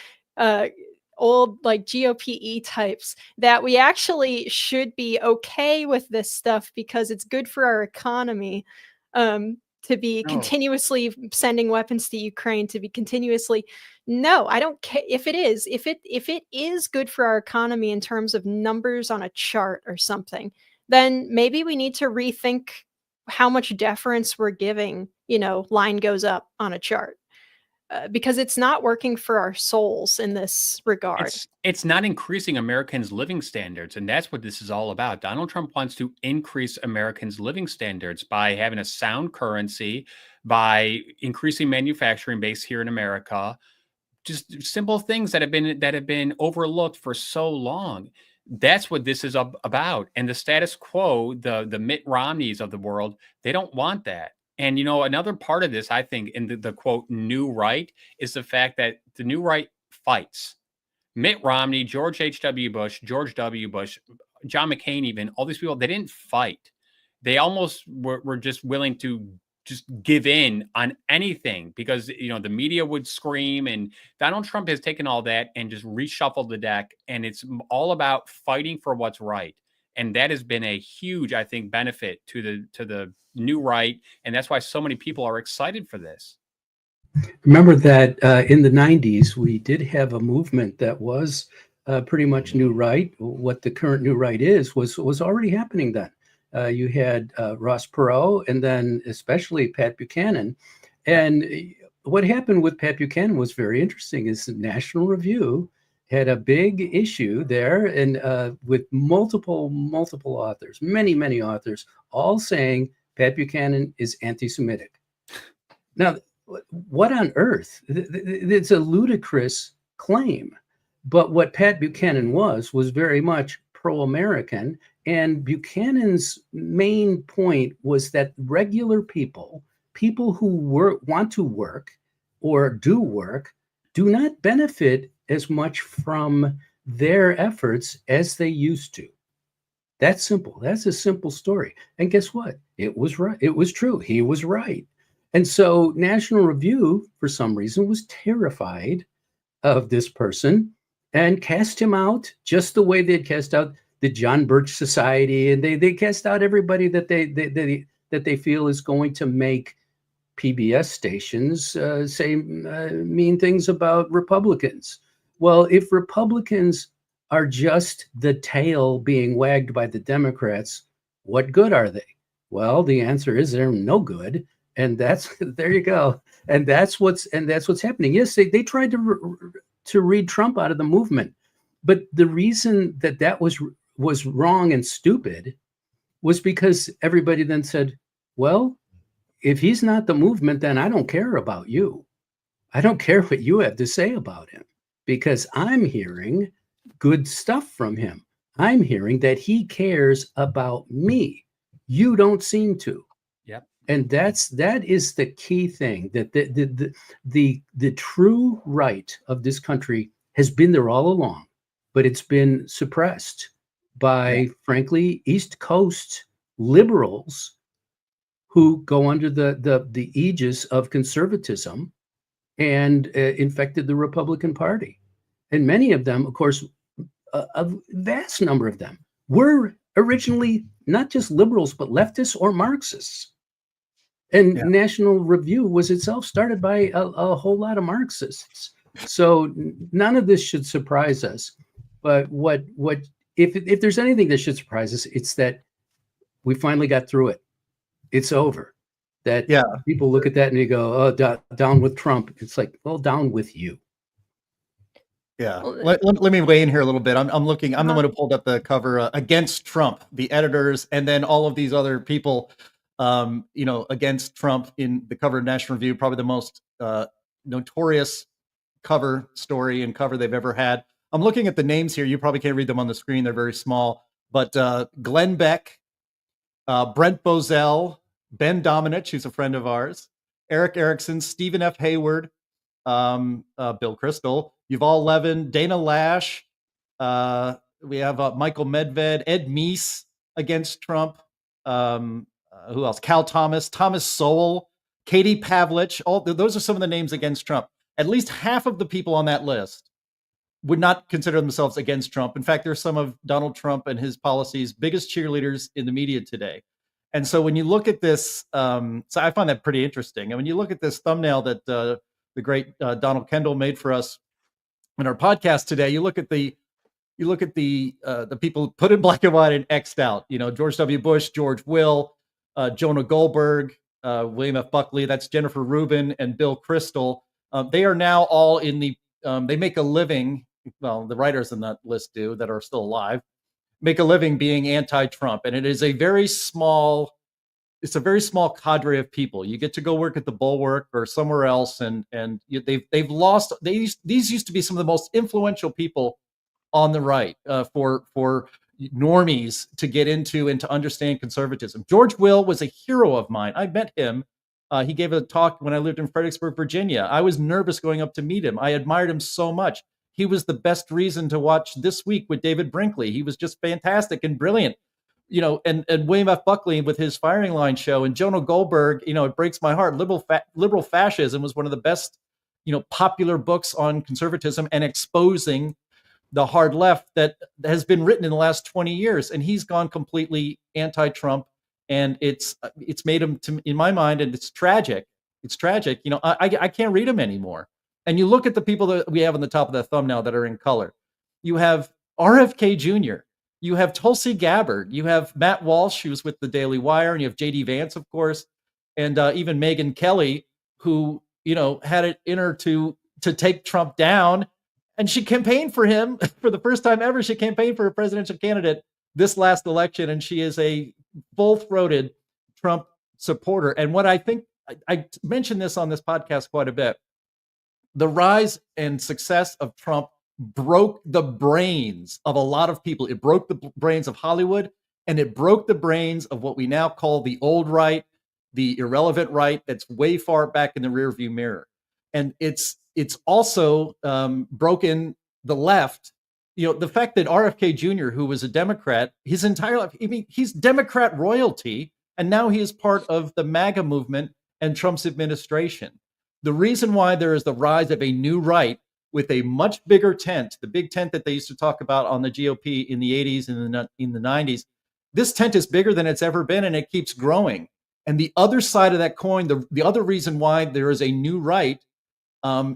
old GOPE types that we actually should be okay with this stuff because it's good for our economy, to be continuously sending weapons to Ukraine, to be continuously. No, I don't care if it is good for our economy in terms of numbers on a chart or something, then maybe we need to rethink how much deference we're giving, line goes up on a chart. Because it's not working for our souls in this regard. It's not increasing Americans' living standards, and that's what this is all about. Donald Trump wants to increase Americans' living standards by having a sound currency, by increasing manufacturing base here in America. Just simple things that have been overlooked for so long. That's what this is about. And the status quo, the Mitt Romneys of the world, they don't want that. And, another part of this, I think, in the quote, new right, is the fact that the new right fights. Mitt Romney, George H.W. Bush, George W. Bush, John McCain, even, all these people, they didn't fight. They almost were just willing to just give in on anything because, the media would scream, and Donald Trump has taken all that and just reshuffled the deck. And it's all about fighting for what's right. And that has been a huge, I think, benefit to the new right. And that's why so many people are excited for this. Remember that in the 90s, we did have a movement that was pretty much new right. What the current new right was already happening then. You had Ross Perot and then especially Pat Buchanan. And what happened with Pat Buchanan was very interesting is the National Review had a big issue there and with multiple authors, many authors, all saying Pat Buchanan is anti-Semitic. Now, what on earth? It's a ludicrous claim. But what Pat Buchanan was very much pro-American. And Buchanan's main point was that regular people who want to work or do work, do not benefit as much from their efforts as they used to. That's simple. That's a simple story. And guess what? It was right. It was true. He was right. And so National Review, for some reason, was terrified of this person and cast him out just the way they'd cast out the John Birch Society, and they cast out everybody that they feel is going to make PBS stations say mean things about Republicans. Well, if Republicans are just the tail being wagged by the Democrats, what good are they? Well, the answer is they're no good, and that's there you go, and that's what's happening. Yes, they tried to read Trump out of the movement, but the reason that was wrong and stupid was because everybody then said, well, if he's not the movement, then I don't care about you. I don't care what you have to say about him because I'm hearing good stuff from him. I'm hearing that he cares about me. You don't seem to. Yep. And that is the key thing, that the true right of this country has been there all along, but it's been suppressed by, frankly, East Coast liberals who go under the aegis of conservatism and infected the Republican Party. And many of them, of course, a vast number of them were originally not just liberals, but leftists or Marxists. And National Review was itself started by a whole lot of Marxists. So none of this should surprise us. But if there's anything that should surprise us, it's that we finally got through it. It's over. That people look at that and they go, "Oh, down with Trump." It's like, well, down with you. Yeah. Let me weigh in here a little bit. I'm looking. I'm the one who pulled up the cover against Trump, the editors, and then all of these other people, against Trump in the cover of National Review, probably the most notorious cover story and cover they've ever had. I'm looking at the names here. You probably can't read them on the screen. They're very small. But Glenn Beck, Brent Bozell, Ben Domenech, who's a friend of ours, Eric Erickson, Stephen F. Hayward, Bill Kristol, Yuval Levin, Dana Lash. We have Michael Medved, Ed Meese against Trump. Who else? Cal Thomas, Thomas Sowell, Katie Pavlich. Those are some of the names against Trump. At least half of the people on that list would not consider themselves against Trump. In fact, they're some of Donald Trump and his policies' biggest cheerleaders in the media today. And so when you look at this, so I find that pretty interesting. And when you look at this thumbnail that the great Donald Kendall made for us in our podcast today, you look at the people put in black and white and X'd out. George W. Bush, George Will, Jonah Goldberg, William F. Buckley. That's Jennifer Rubin and Bill Kristol. They are now all in the. They make a living. Well, the writers on that list do that are still alive. Make a living being anti-Trump, and it is a very small. It's a very small cadre of people. You get to go work at the Bulwark or somewhere else, and they've lost. These used to be some of the most influential people on the right for normies to get into and to understand conservatism. George Will was a hero of mine. I met him. He gave a talk when I lived in Fredericksburg, Virginia. I was nervous going up to meet him. I admired him so much. He was the best reason to watch This Week with David Brinkley. He was just fantastic and brilliant. and William F. Buckley with his firing line show, and Jonah Goldberg, it breaks my heart. Liberal Fascism was one of the best, popular books on conservatism and exposing the hard left that has been written in the last 20 years. And he's gone completely anti-Trump, and it's made him, in my mind, and it's tragic. It's tragic. I can't read him anymore. And you look at the people that we have on the top of the thumbnail that are in color. You have RFK Jr., you have Tulsi Gabbard, you have Matt Walsh, who's with the Daily Wire, and you have JD Vance, of course, and even Megyn Kelly, who had it in her to take Trump down, and she campaigned for him for the first time ever. She campaigned for a presidential candidate this last election, and she is a full-throated Trump supporter. And what I think, I mentioned this on this podcast quite a bit, the rise and success of Trump broke the brains of a lot of people. It broke the brains of Hollywood, and it broke the brains of what we now call the old right, the irrelevant right that's way far back in the rearview mirror. And it's also broken the left. The fact that RFK Jr., who was a Democrat his entire life, he's Democrat royalty, and now he is part of the MAGA movement and Trump's administration. The reason why there is the rise of a new right with a much bigger tent, the big tent that they used to talk about on the GOP in the 80s and in the 90s, this tent is bigger than it's ever been, and it keeps growing. And the other side of that coin, the other reason why there is a new right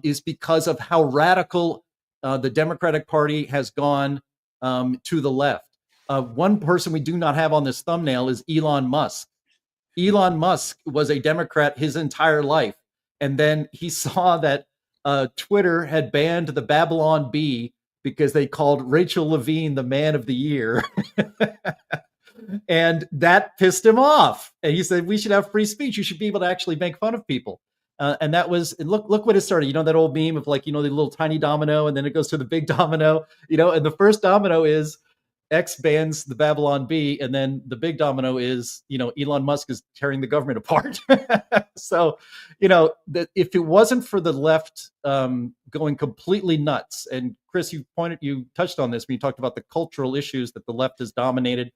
is because of how radical the Democratic Party has gone to the left. One person we do not have on this thumbnail is Elon Musk. Elon Musk was a Democrat his entire life. And then he saw that Twitter had banned the Babylon Bee because they called Rachel Levine the man of the year. And that pissed him off. And he said, we should have free speech. You should be able to actually make fun of people. And that was, and look what it started. That old meme of the little tiny domino, and then it goes to the big domino, and the first domino is X bans the Babylon Bee. And then the big domino is, Elon Musk is tearing the government apart. So, that if it wasn't for the left going completely nuts, and Chris, you touched on this when you talked about the cultural issues that the left has dominated,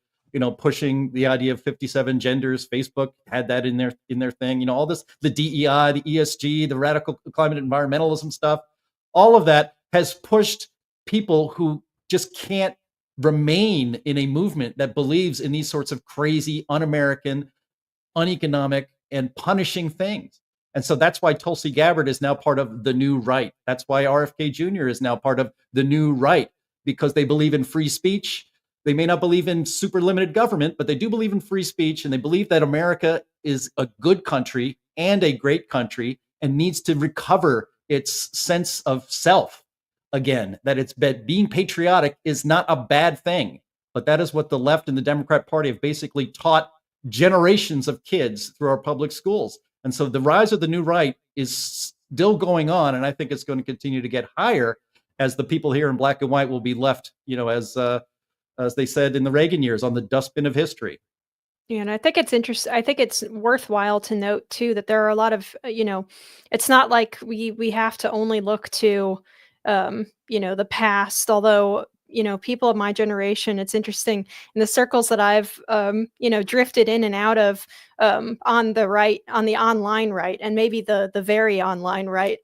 pushing the idea of 57 genders. Facebook had that in their thing, all this, the DEI, the ESG, the radical climate environmentalism stuff, all of that has pushed people who just can't remain in a movement that believes in these sorts of crazy, un-American, uneconomic, and punishing things. And so that's why Tulsi Gabbard is now part of the new right. That's why RFK Jr. is now part of the new right, because they believe in free speech. They may not believe in super limited government, but they do believe in free speech, and they believe that America is a good country and a great country and needs to recover its sense of self again, that being patriotic is not a bad thing. But that is what the left and the Democrat Party have basically taught generations of kids through our public schools. And so the rise of the new right is still going on, and I think it's going to continue to get higher as the people here in black and white will be left, as they said in the Reagan years, on the dustbin of history. Yeah, and I think it's interesting. I think it's worthwhile to note too that there are a lot of, it's not like we have to only look to, the past. Although, people of my generation, it's interesting in the circles that I've, drifted in and out of, on the right, on the online right, and maybe the very online right.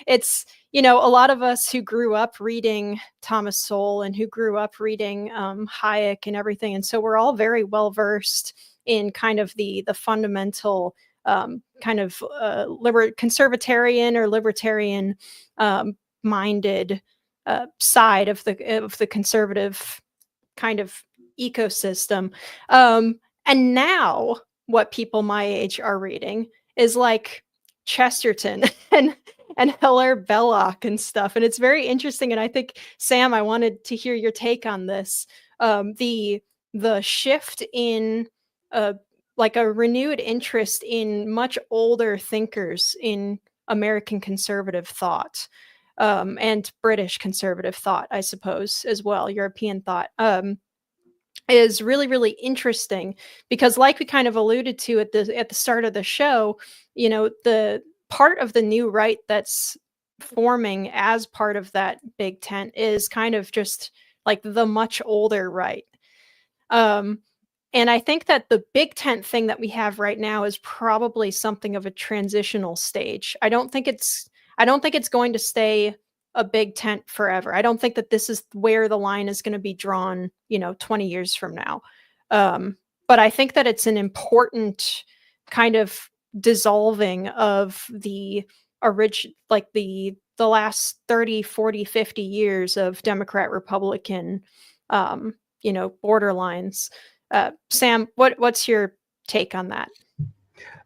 It's, a lot of us who grew up reading Thomas Sowell and who grew up reading Hayek and everything. And so we're all very well versed in kind of the fundamental kind of conservatarian or libertarian minded side of the conservative kind of ecosystem. And now what people my age are reading is like Chesterton and Hilaire Belloc and stuff. And it's very interesting. And I think, Sam, I wanted to hear your take on this. The shift in like a renewed interest in much older thinkers in American conservative thought, and British conservative thought, I suppose, as well, European thought, is really, really interesting because, like we kind of alluded to at the start of the show, the part of the new right that's forming as part of that big tent is kind of just like the much older right. And I think that the big tent thing that we have right now is probably something of a transitional stage. I don't think it's going to stay a big tent forever. I don't think that this is where the line is going to be drawn, 20 years from now. But I think that it's an important kind of dissolving of the the last 30, 40, 50 years of Democrat Republican borderlines. Sam, what's your take on that?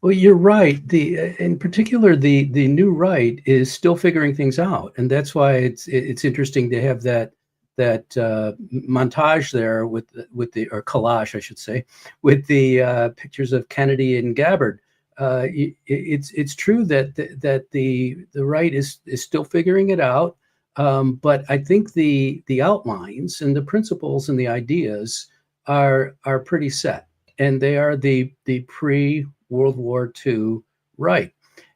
Well, you're right. In particular, the new right is still figuring things out, and that's why it's interesting to have that montage there with the or collage, I should say, with the pictures of Kennedy and Gabbard. It's true that the right is still figuring it out, but I think the outlines and the principles and the ideas are pretty set, and they are the pre-World War II right.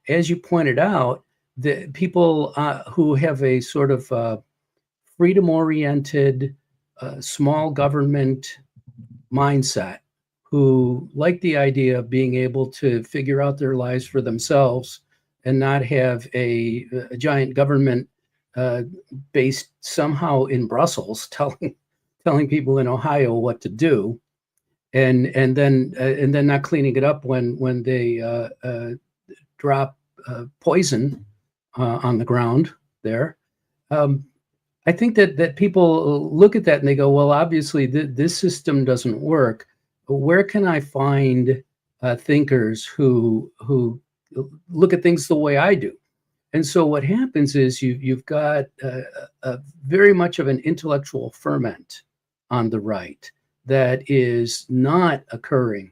As you pointed out, the people who have a sort of freedom-oriented, small government mindset, who like the idea of being able to figure out their lives for themselves and not have a giant government based somehow in Brussels telling people in Ohio what to do, and then not cleaning it up when they drop poison on the ground there. I think that people look at that and they go, well, obviously this system doesn't work. Where can I find thinkers who look at things the way I do? And so what happens is you've got a very much of an intellectual ferment on the right that is not occurring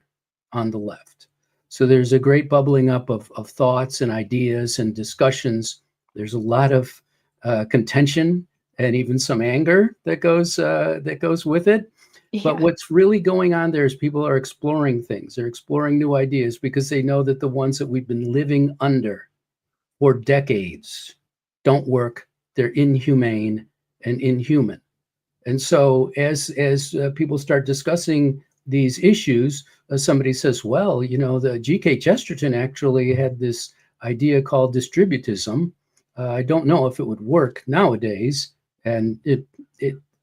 on the left. So there's a great bubbling up of thoughts and ideas and discussions. There's a lot of contention and even some anger that goes with it. Yeah. But what's really going on there is people are exploring things. They're exploring new ideas because they know that the ones that we've been living under for decades don't work. They're inhumane and inhuman. And so as people start discussing these issues, somebody says, well, the G.K. Chesterton actually had this idea called distributism. I don't know if it would work nowadays. And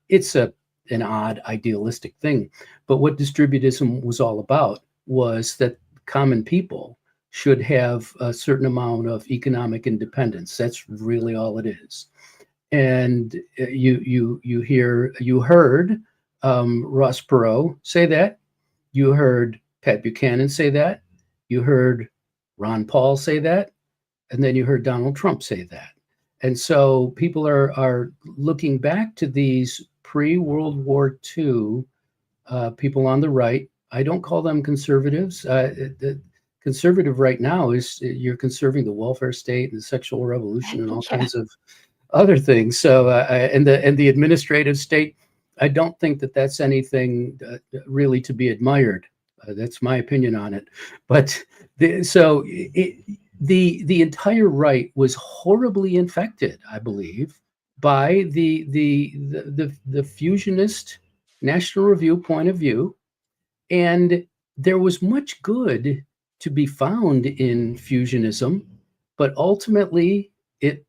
it's an odd idealistic thing. But what distributism was all about was that common people should have a certain amount of economic independence. That's really all it is. And you heard Ross Perot say that. You heard Pat Buchanan say that. You heard Ron Paul say that. And then you heard Donald Trump say that. And so people are looking back to these pre-World War II people on the right. I don't call them conservatives. The conservative right now is you're conserving the welfare state and the sexual revolution and all kinds of other things. So and the administrative state, I don't think that that's anything really to be admired. That's my opinion on it. But the entire right was horribly infected, I believe, by the fusionist National Review point of view, and there was much good to be found in fusionism, but ultimately it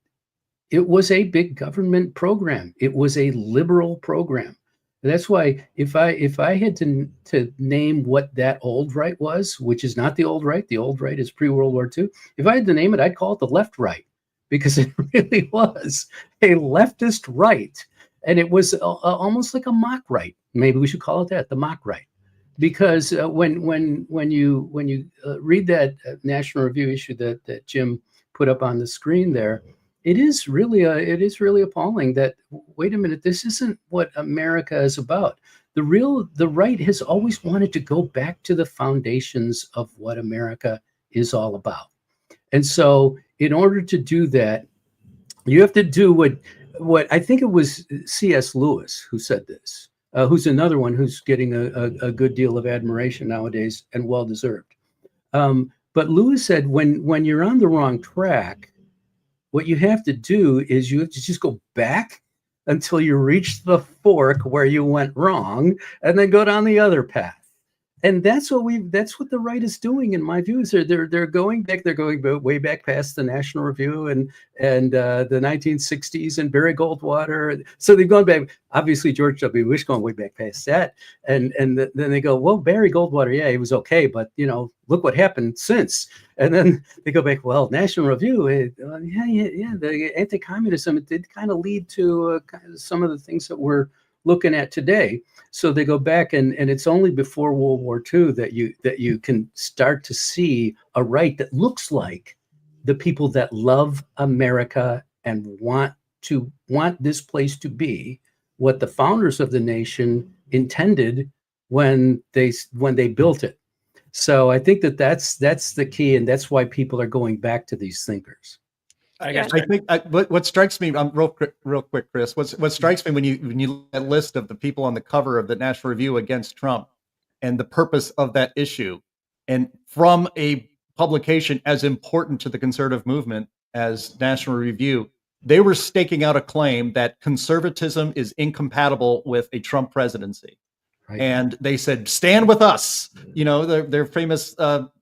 was a big government program. It was a liberal program. And that's why if I had to name what that old right was, which is not the old right is pre-World War II. If I had to name it, I'd call it the left right, because it really was a leftist right. And it was almost like a mock right. Maybe we should call it that, the mock right. Because when you read that National Review issue that Jim put up on the screen there, it is really appalling that, wait a minute, this isn't what America is about. The right has always wanted to go back to the foundations of what America is all about. And so in order to do that, you have to do what I think it was C.S. Lewis who said this, who's another one who's getting a good deal of admiration nowadays, and well-deserved. But Lewis said, when you're on the wrong track, what you have to do is you have to just go back until you reach the fork where you went wrong, and then go down the other path. And that's what the right is doing, in my view. Is they're going back. They're going way back past the National Review and the 1960s and Barry Goldwater. So they've gone back. Obviously, George W. Bush going way back past that. And then they go, well, Barry Goldwater, yeah, he was okay, but look what happened since. And then they go back, well, National Review, yeah, the anti-communism, it did kind of lead to some of the things that we're looking at today. So they go back, and it's only before World War II that you can start to see a right that looks like the people that love America and want this place to be what the founders of the nation intended when they built it. So I think that's the key, and that's why people are going back to these thinkers. I guess I think what strikes me, real quick, Chris. What strikes me when you look at that list of the people on the cover of the National Review against Trump, and the purpose of that issue, and from a publication as important to the conservative movement as National Review, they were staking out a claim that conservatism is incompatible with a Trump presidency. Right. And they said, "Stand with us." Their famous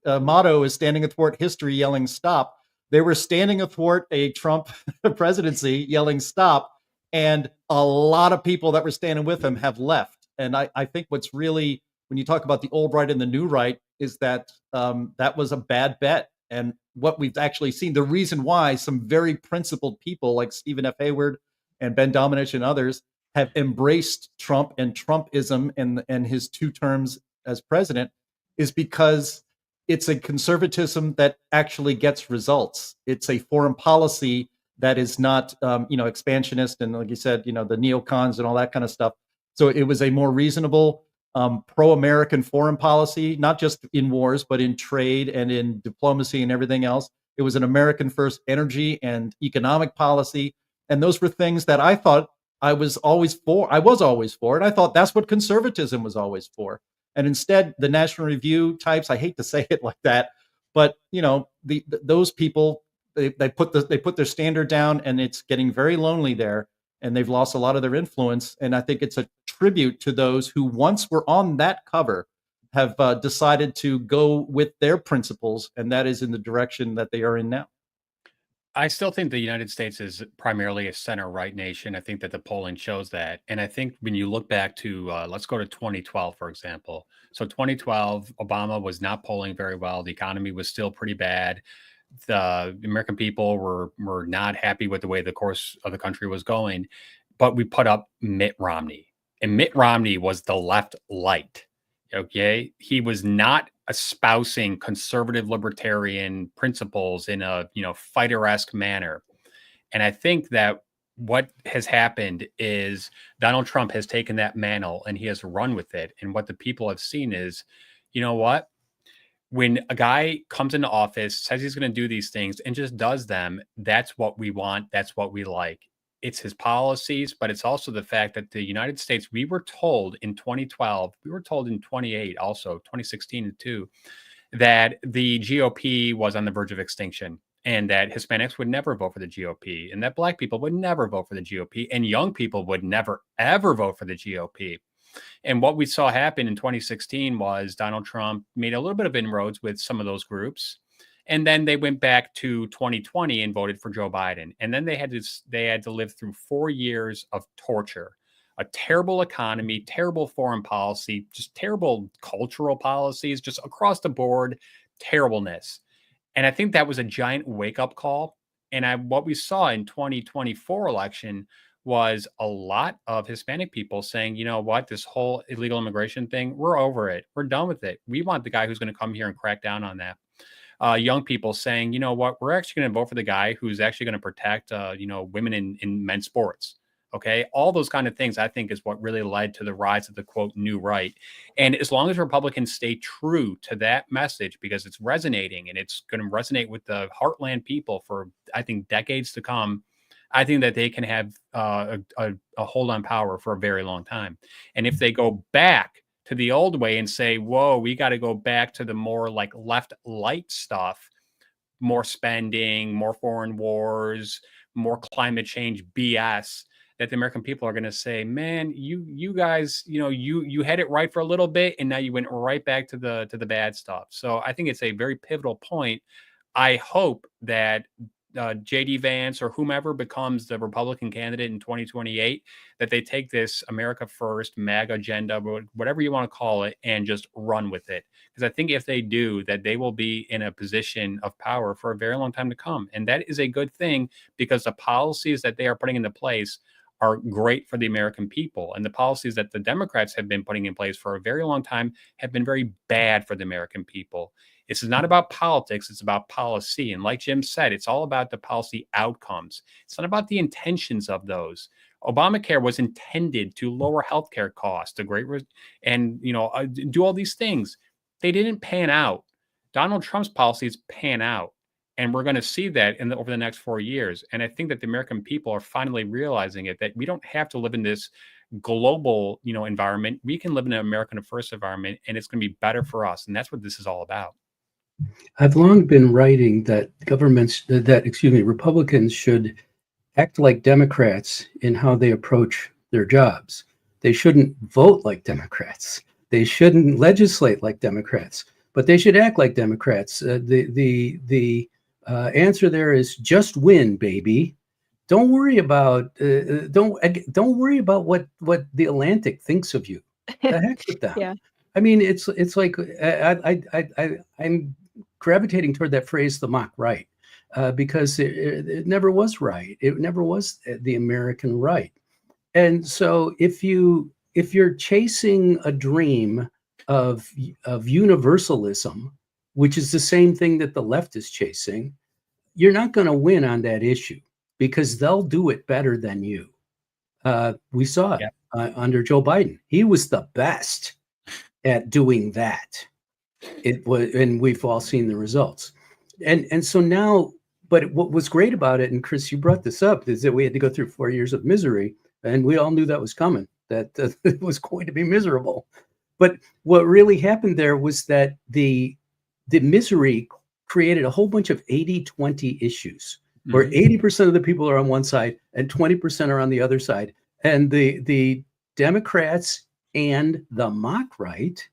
motto is "Standing athwart history, yelling stop." They were standing athwart a Trump presidency, yelling stop, and a lot of people that were standing with him have left. And I think what's really, when you talk about the old right and the new right, is that that was a bad bet. And what we've actually seen, the reason why some very principled people like Stephen F. Hayward and Ben Domenech and others have embraced Trump and Trumpism and his 2 terms as president, is because it's a conservatism that actually gets results. It's a foreign policy that is not, expansionist and, like you said, the neocons and all that kind of stuff. So it was a more reasonable, pro-American foreign policy, not just in wars, but in trade and in diplomacy and everything else. It was an American first energy and economic policy. And those were things that I thought I was always for. And I thought that's what conservatism was always for. And instead, the National Review types, I hate to say it like that, but those people, they put their standard down, and it's getting very lonely there, and they've lost a lot of their influence. And I think it's a tribute to those who once were on that cover have decided to go with their principles, and that is in the direction that they are in now. I still think the United States is primarily a center-right nation. I think that the polling shows that. And I think when you look back to, let's go to 2012, for example. So 2012, Obama was not polling very well. The economy was still pretty bad. The American people were not happy with the way the course of the country was going. But we put up Mitt Romney. And Mitt Romney was the left light. Okay, he was not espousing conservative libertarian principles in a fighter-esque manner. And I think that what has happened is Donald Trump has taken that mantle and he has run with it. And what the people have seen is, what? When a guy comes into office, says he's going to do these things and just does them, that's what we want. That's what we like. It's his policies, but it's also the fact that the United States, we were told in 2012, we were told in 2016 too, that the GOP was on the verge of extinction, and that Hispanics would never vote for the GOP, and that Black people would never vote for the GOP, and young people would never, ever vote for the GOP. And what we saw happen in 2016 was Donald Trump made a little bit of inroads with some of those groups. And then they went back to 2020 and voted for Joe Biden. And then they had to live through 4 years of torture, a terrible economy, terrible foreign policy, just terrible cultural policies, just across the board, terribleness. And I think that was a giant wake-up call. And what we saw in 2024 election was a lot of Hispanic people saying, you know what, this whole illegal immigration thing, we're over it. We're done with it. We want the guy who's going to come here and crack down on that. Young people saying, you know what, we're actually going to vote for the guy who's actually going to protect, women in men's sports. Okay. All those kind of things, I think, is what really led to the rise of the quote new right. And as long as Republicans stay true to that message, because it's resonating and it's going to resonate with the Heartland people for, I think, decades to come, I think that they can have a hold on power for a very long time. And if they go back to the old way and say, whoa, we got to go back to the more like left light stuff, more spending, more foreign wars, more climate change BS, that the American people are going to say, man, you guys, you had it right for a little bit, and now you went right back to the bad stuff. So I think it's a very pivotal point. I hope that J.D. Vance or whomever becomes the Republican candidate in 2028, that they take this America First, MAGA agenda, whatever you want to call it, and just run with it. Because I think if they do, that they will be in a position of power for a very long time to come. And that is a good thing, because the policies that they are putting into place are great for the American people. And the policies that the Democrats have been putting in place for a very long time have been very bad for the American people. This is not about politics, it's about policy. And like Jim said, it's all about the policy outcomes. It's not about the intentions of those. Obamacare was intended to lower healthcare costs, and do all these things. They didn't pan out. Donald Trump's policies pan out. And we're going to see that over the next 4 years. And I think that the American people are finally realizing it, that we don't have to live in this global, environment. We can live in an American First environment, and it's going to be better for us. And that's what this is all about. I've long been writing that Republicans should act like Democrats in how they approach their jobs. They shouldn't vote like Democrats. They shouldn't legislate like Democrats, but they should act like Democrats. The answer there is just win, baby. Don't worry about don't worry about what the Atlantic thinks of you. The heck with them. Yeah. I mean, it's like I'm gravitating toward that phrase, the mock right, because it never was right. It never was the American right. And so if you're chasing a dream of universalism, which is the same thing that the left is chasing, you're not going to win on that issue, because they'll do it better than you. We saw it under Joe Biden. He was the best at doing that. It was, and we've all seen the results. And so now, but what was great about it, and Chris, you brought this up, is that we had to go through 4 years of misery, and we all knew that was coming, that it was going to be miserable. But what really happened there was that the misery created a whole bunch of 80-20 issues, where 80% of the people are on one side and 20% are on the other side. And the Democrats and the mock right,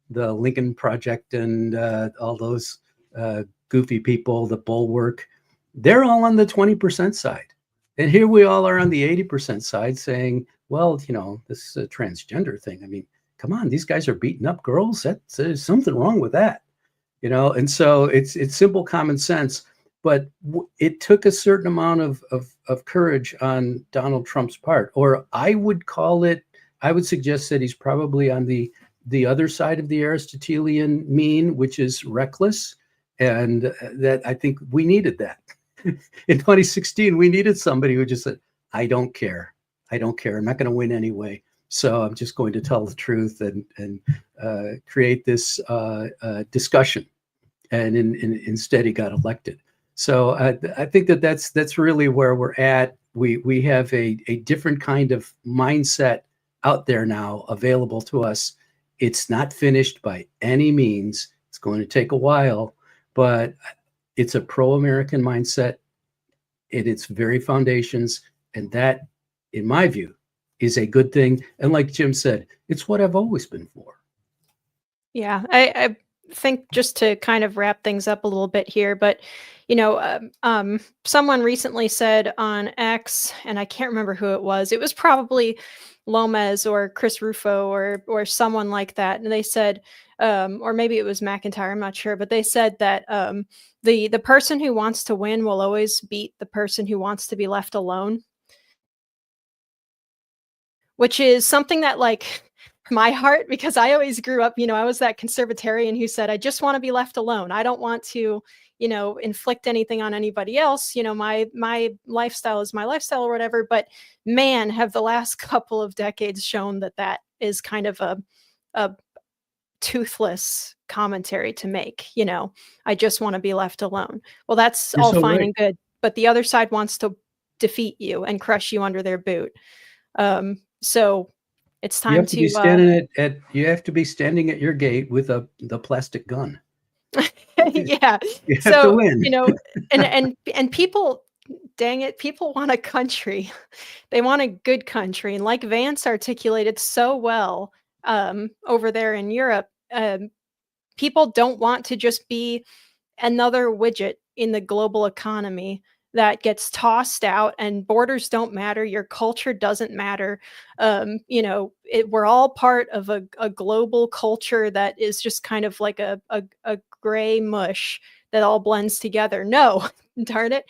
the Lincoln Project and all those goofy people, the Bulwark, they're all on the 20% side. And here we all are on the 80% side saying, well, this is a transgender thing. I mean, come on, these guys are beating up girls. There's something wrong with that, And so it's simple common sense, but it took a certain amount of courage on Donald Trump's part, or I would suggest that he's probably on the other side of the Aristotelian mean, which is reckless. And that I think we needed that. In 2016, we needed somebody who just said, I don't care. I'm not going to win anyway. So I'm just going to tell the truth and create this discussion. And instead, he got elected. So I think that's really where we're at. We have a different kind of mindset out there now available to us. It's not finished by any means. It's going to take a while, but it's a pro-American mindset in its very foundations. And that, in my view, is a good thing. And like Jim said, it's what I've always been for. Yeah, I think just to kind of wrap things up a little bit here, but someone recently said on X, and I can't remember who it was probably Lomez or Chris Rufo or someone like that. And they said, or maybe it was McIntyre, I'm not sure, but they said that the person who wants to win will always beat the person who wants to be left alone. Which is something that, like, my heart, because I always grew up, I was that conservatarian who said, I just want to be left alone. I don't want to, inflict anything on anybody else. My lifestyle is my lifestyle or whatever. But man, have the last couple of decades shown that is kind of a toothless commentary to make. I just want to be left alone. Well, that's all fine and good. But the other side wants to defeat you and crush you under their boot. So it's time to you have to be standing at your gate with the plastic gun. Yeah. You have to win. and people dang it, people want a country. They want a good country. And like Vance articulated so well over there in Europe, people don't want to just be another widget in the global economy that gets tossed out, and borders don't matter, your culture doesn't matter. We're all part of a global culture that is just kind of like a gray mush that all blends together. No, darn it.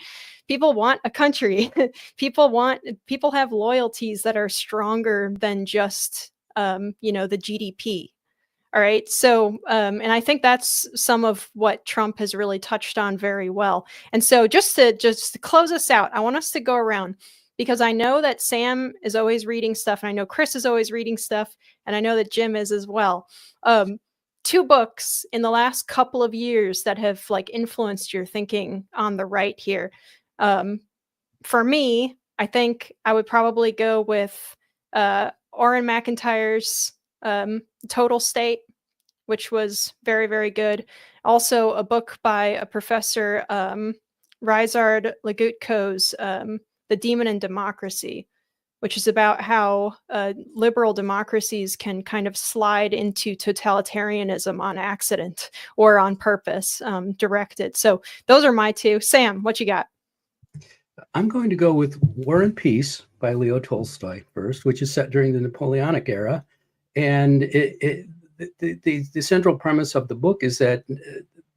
People want a country. People have loyalties that are stronger than just the GDP. All right. So, and I think that's some of what Trump has really touched on very well. And so just to close us out, I want us to go around, because I know that Sam is always reading stuff, and I know Chris is always reading stuff, and I know that Jim is as well. 2 books in the last couple of years that have like influenced your thinking on the right here. For me, I think I would probably go with Orrin McIntyre's Total State, which was very, very good. Also, a book by a professor, Rizard Legutko's The Demon in Democracy, which is about how liberal democracies can kind of slide into totalitarianism on accident or on purpose, directed. So those are my 2. Sam, what you got? I'm going to go with War and Peace by Leo Tolstoy first, which is set during the Napoleonic era. And the central premise of the book is that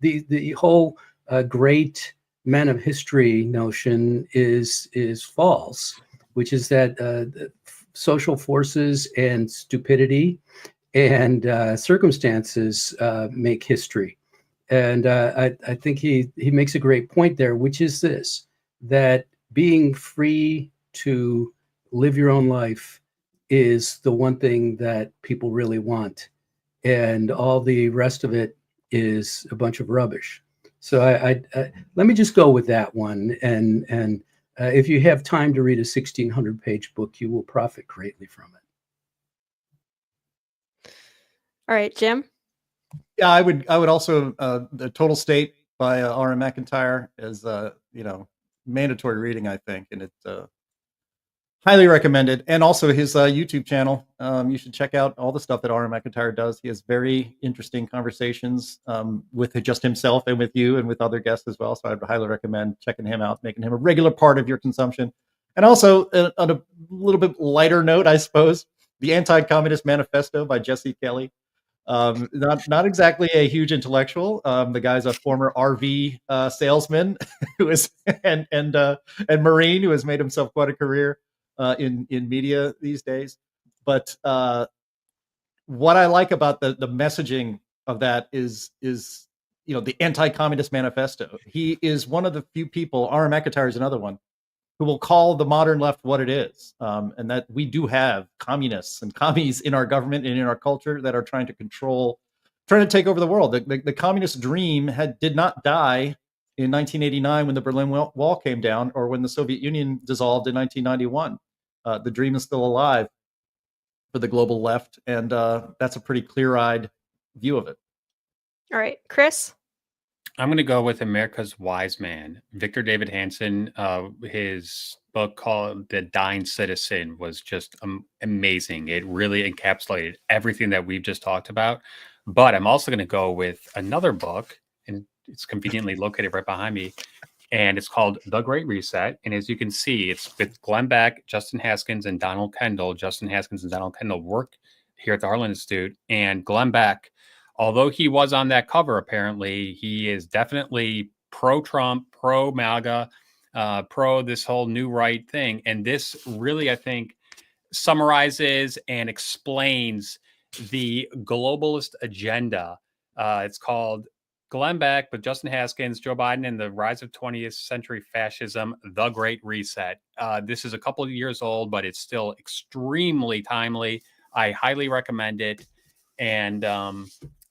the whole great men of history notion is false, which is that social forces and stupidity and circumstances make history. And I think he makes a great point there, which is this, that being free to live your own life is the one thing that people really want. And all the rest of it is a bunch of rubbish. So I let me just go with that one. And if you have time to read a 1,600-page book, you will profit greatly from it. All right, Jim. Yeah, I would also the Total State by R.M. McIntyre is mandatory reading, I think, and it's highly recommended. And also his YouTube channel. You should check out all the stuff that R.M. McIntyre does. He has very interesting conversations with just himself and with you and with other guests as well. So I'd highly recommend checking him out, making him a regular part of your consumption. And also, on a little bit lighter note, I suppose, The Anti-Communist Manifesto by Jesse Kelly. Not exactly a huge intellectual. The guy's a former RV salesman who is and Marine who has made himself quite a career in media these days. But what I like about the messaging of that is the Anti-Communist Manifesto. He is one of the few people. R.M. McIntyre is another one who will call the modern left what it is, and that we do have communists and commies in our government and in our culture that are trying to take over the world. The communist dream did not die in 1989 when the Berlin Wall came down or when the Soviet Union dissolved in 1991. The dream is still alive for the global left, and that's a pretty clear-eyed view of it. All right, Chris? I'm going to go with America's Wise Man. Victor David Hanson, his book called The Dying Citizen was just amazing. It really encapsulated everything that we've just talked about. But I'm also going to go with another book, and it's conveniently located right behind me, and it's called The Great Reset. And as you can see, it's with Glenn Beck, Justin Haskins, and Donald Kendall. Justin Haskins and Donald Kendall work here at the Heartland Institute, and Glenn Beck, although he was on that cover, apparently, he is definitely pro-Trump, pro-MAGA, pro this whole new right thing. And this really, I think, summarizes and explains the globalist agenda. It's called Glenn Beck with Justin Haskins, Joe Biden, and the Rise of 20th Century Fascism, The Great Reset. This is a couple of years old, but it's still extremely timely. I highly recommend it. And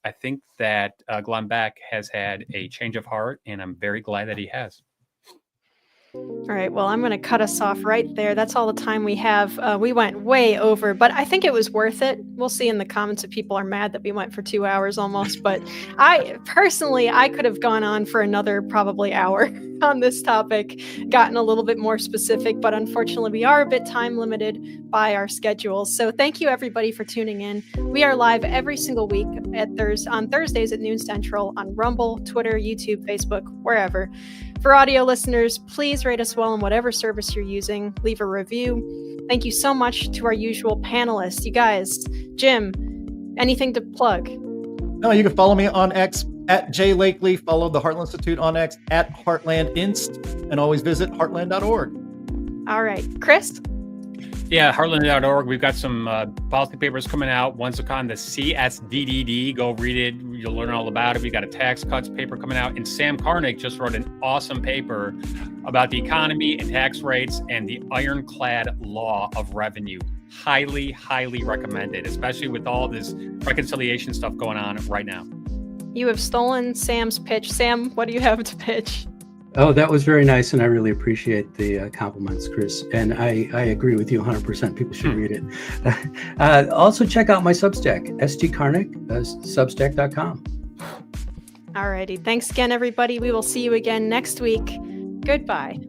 I think that Glenn Beck has had a change of heart, and I'm very glad that he has. All right, well, I'm going to cut us off right there. That's all the time we have. We went way over, but I think it was worth it. We'll see in the comments if people are mad that we went for 2 hours almost. But I could have gone on for another probably hour on this topic, gotten a little bit more specific, but unfortunately we are a bit time limited by our schedules. So thank you everybody for tuning in. We are live every single week on Thursdays at noon Central on Rumble, Twitter, YouTube, Facebook, wherever. For audio listeners, please rate us well on whatever service you're using. Leave a review. Thank you so much to our usual panelists. You guys, Jim, anything to plug? No, you can follow me on X at Jay Lakely. Follow the Heartland Institute on X at Heartland Inst, and always visit heartland.org. All right, Chris? Yeah, heartland.org. We've got some policy papers coming out. One's on the CSDDD. Go read it. You'll learn all about it. We got a tax cuts paper coming out. And Sam Karnick just wrote an awesome paper about the economy and tax rates and the ironclad law of revenue. Highly, highly recommended, especially with all this reconciliation stuff going on right now. You have stolen Sam's pitch. Sam, what do you have to pitch? Oh, that was very nice, and I really appreciate the compliments, Chris. And I agree with you 100%. People should read it. Also, check out my Substack, stkarnick, substack.com. All righty. Thanks again, everybody. We will see you again next week. Goodbye.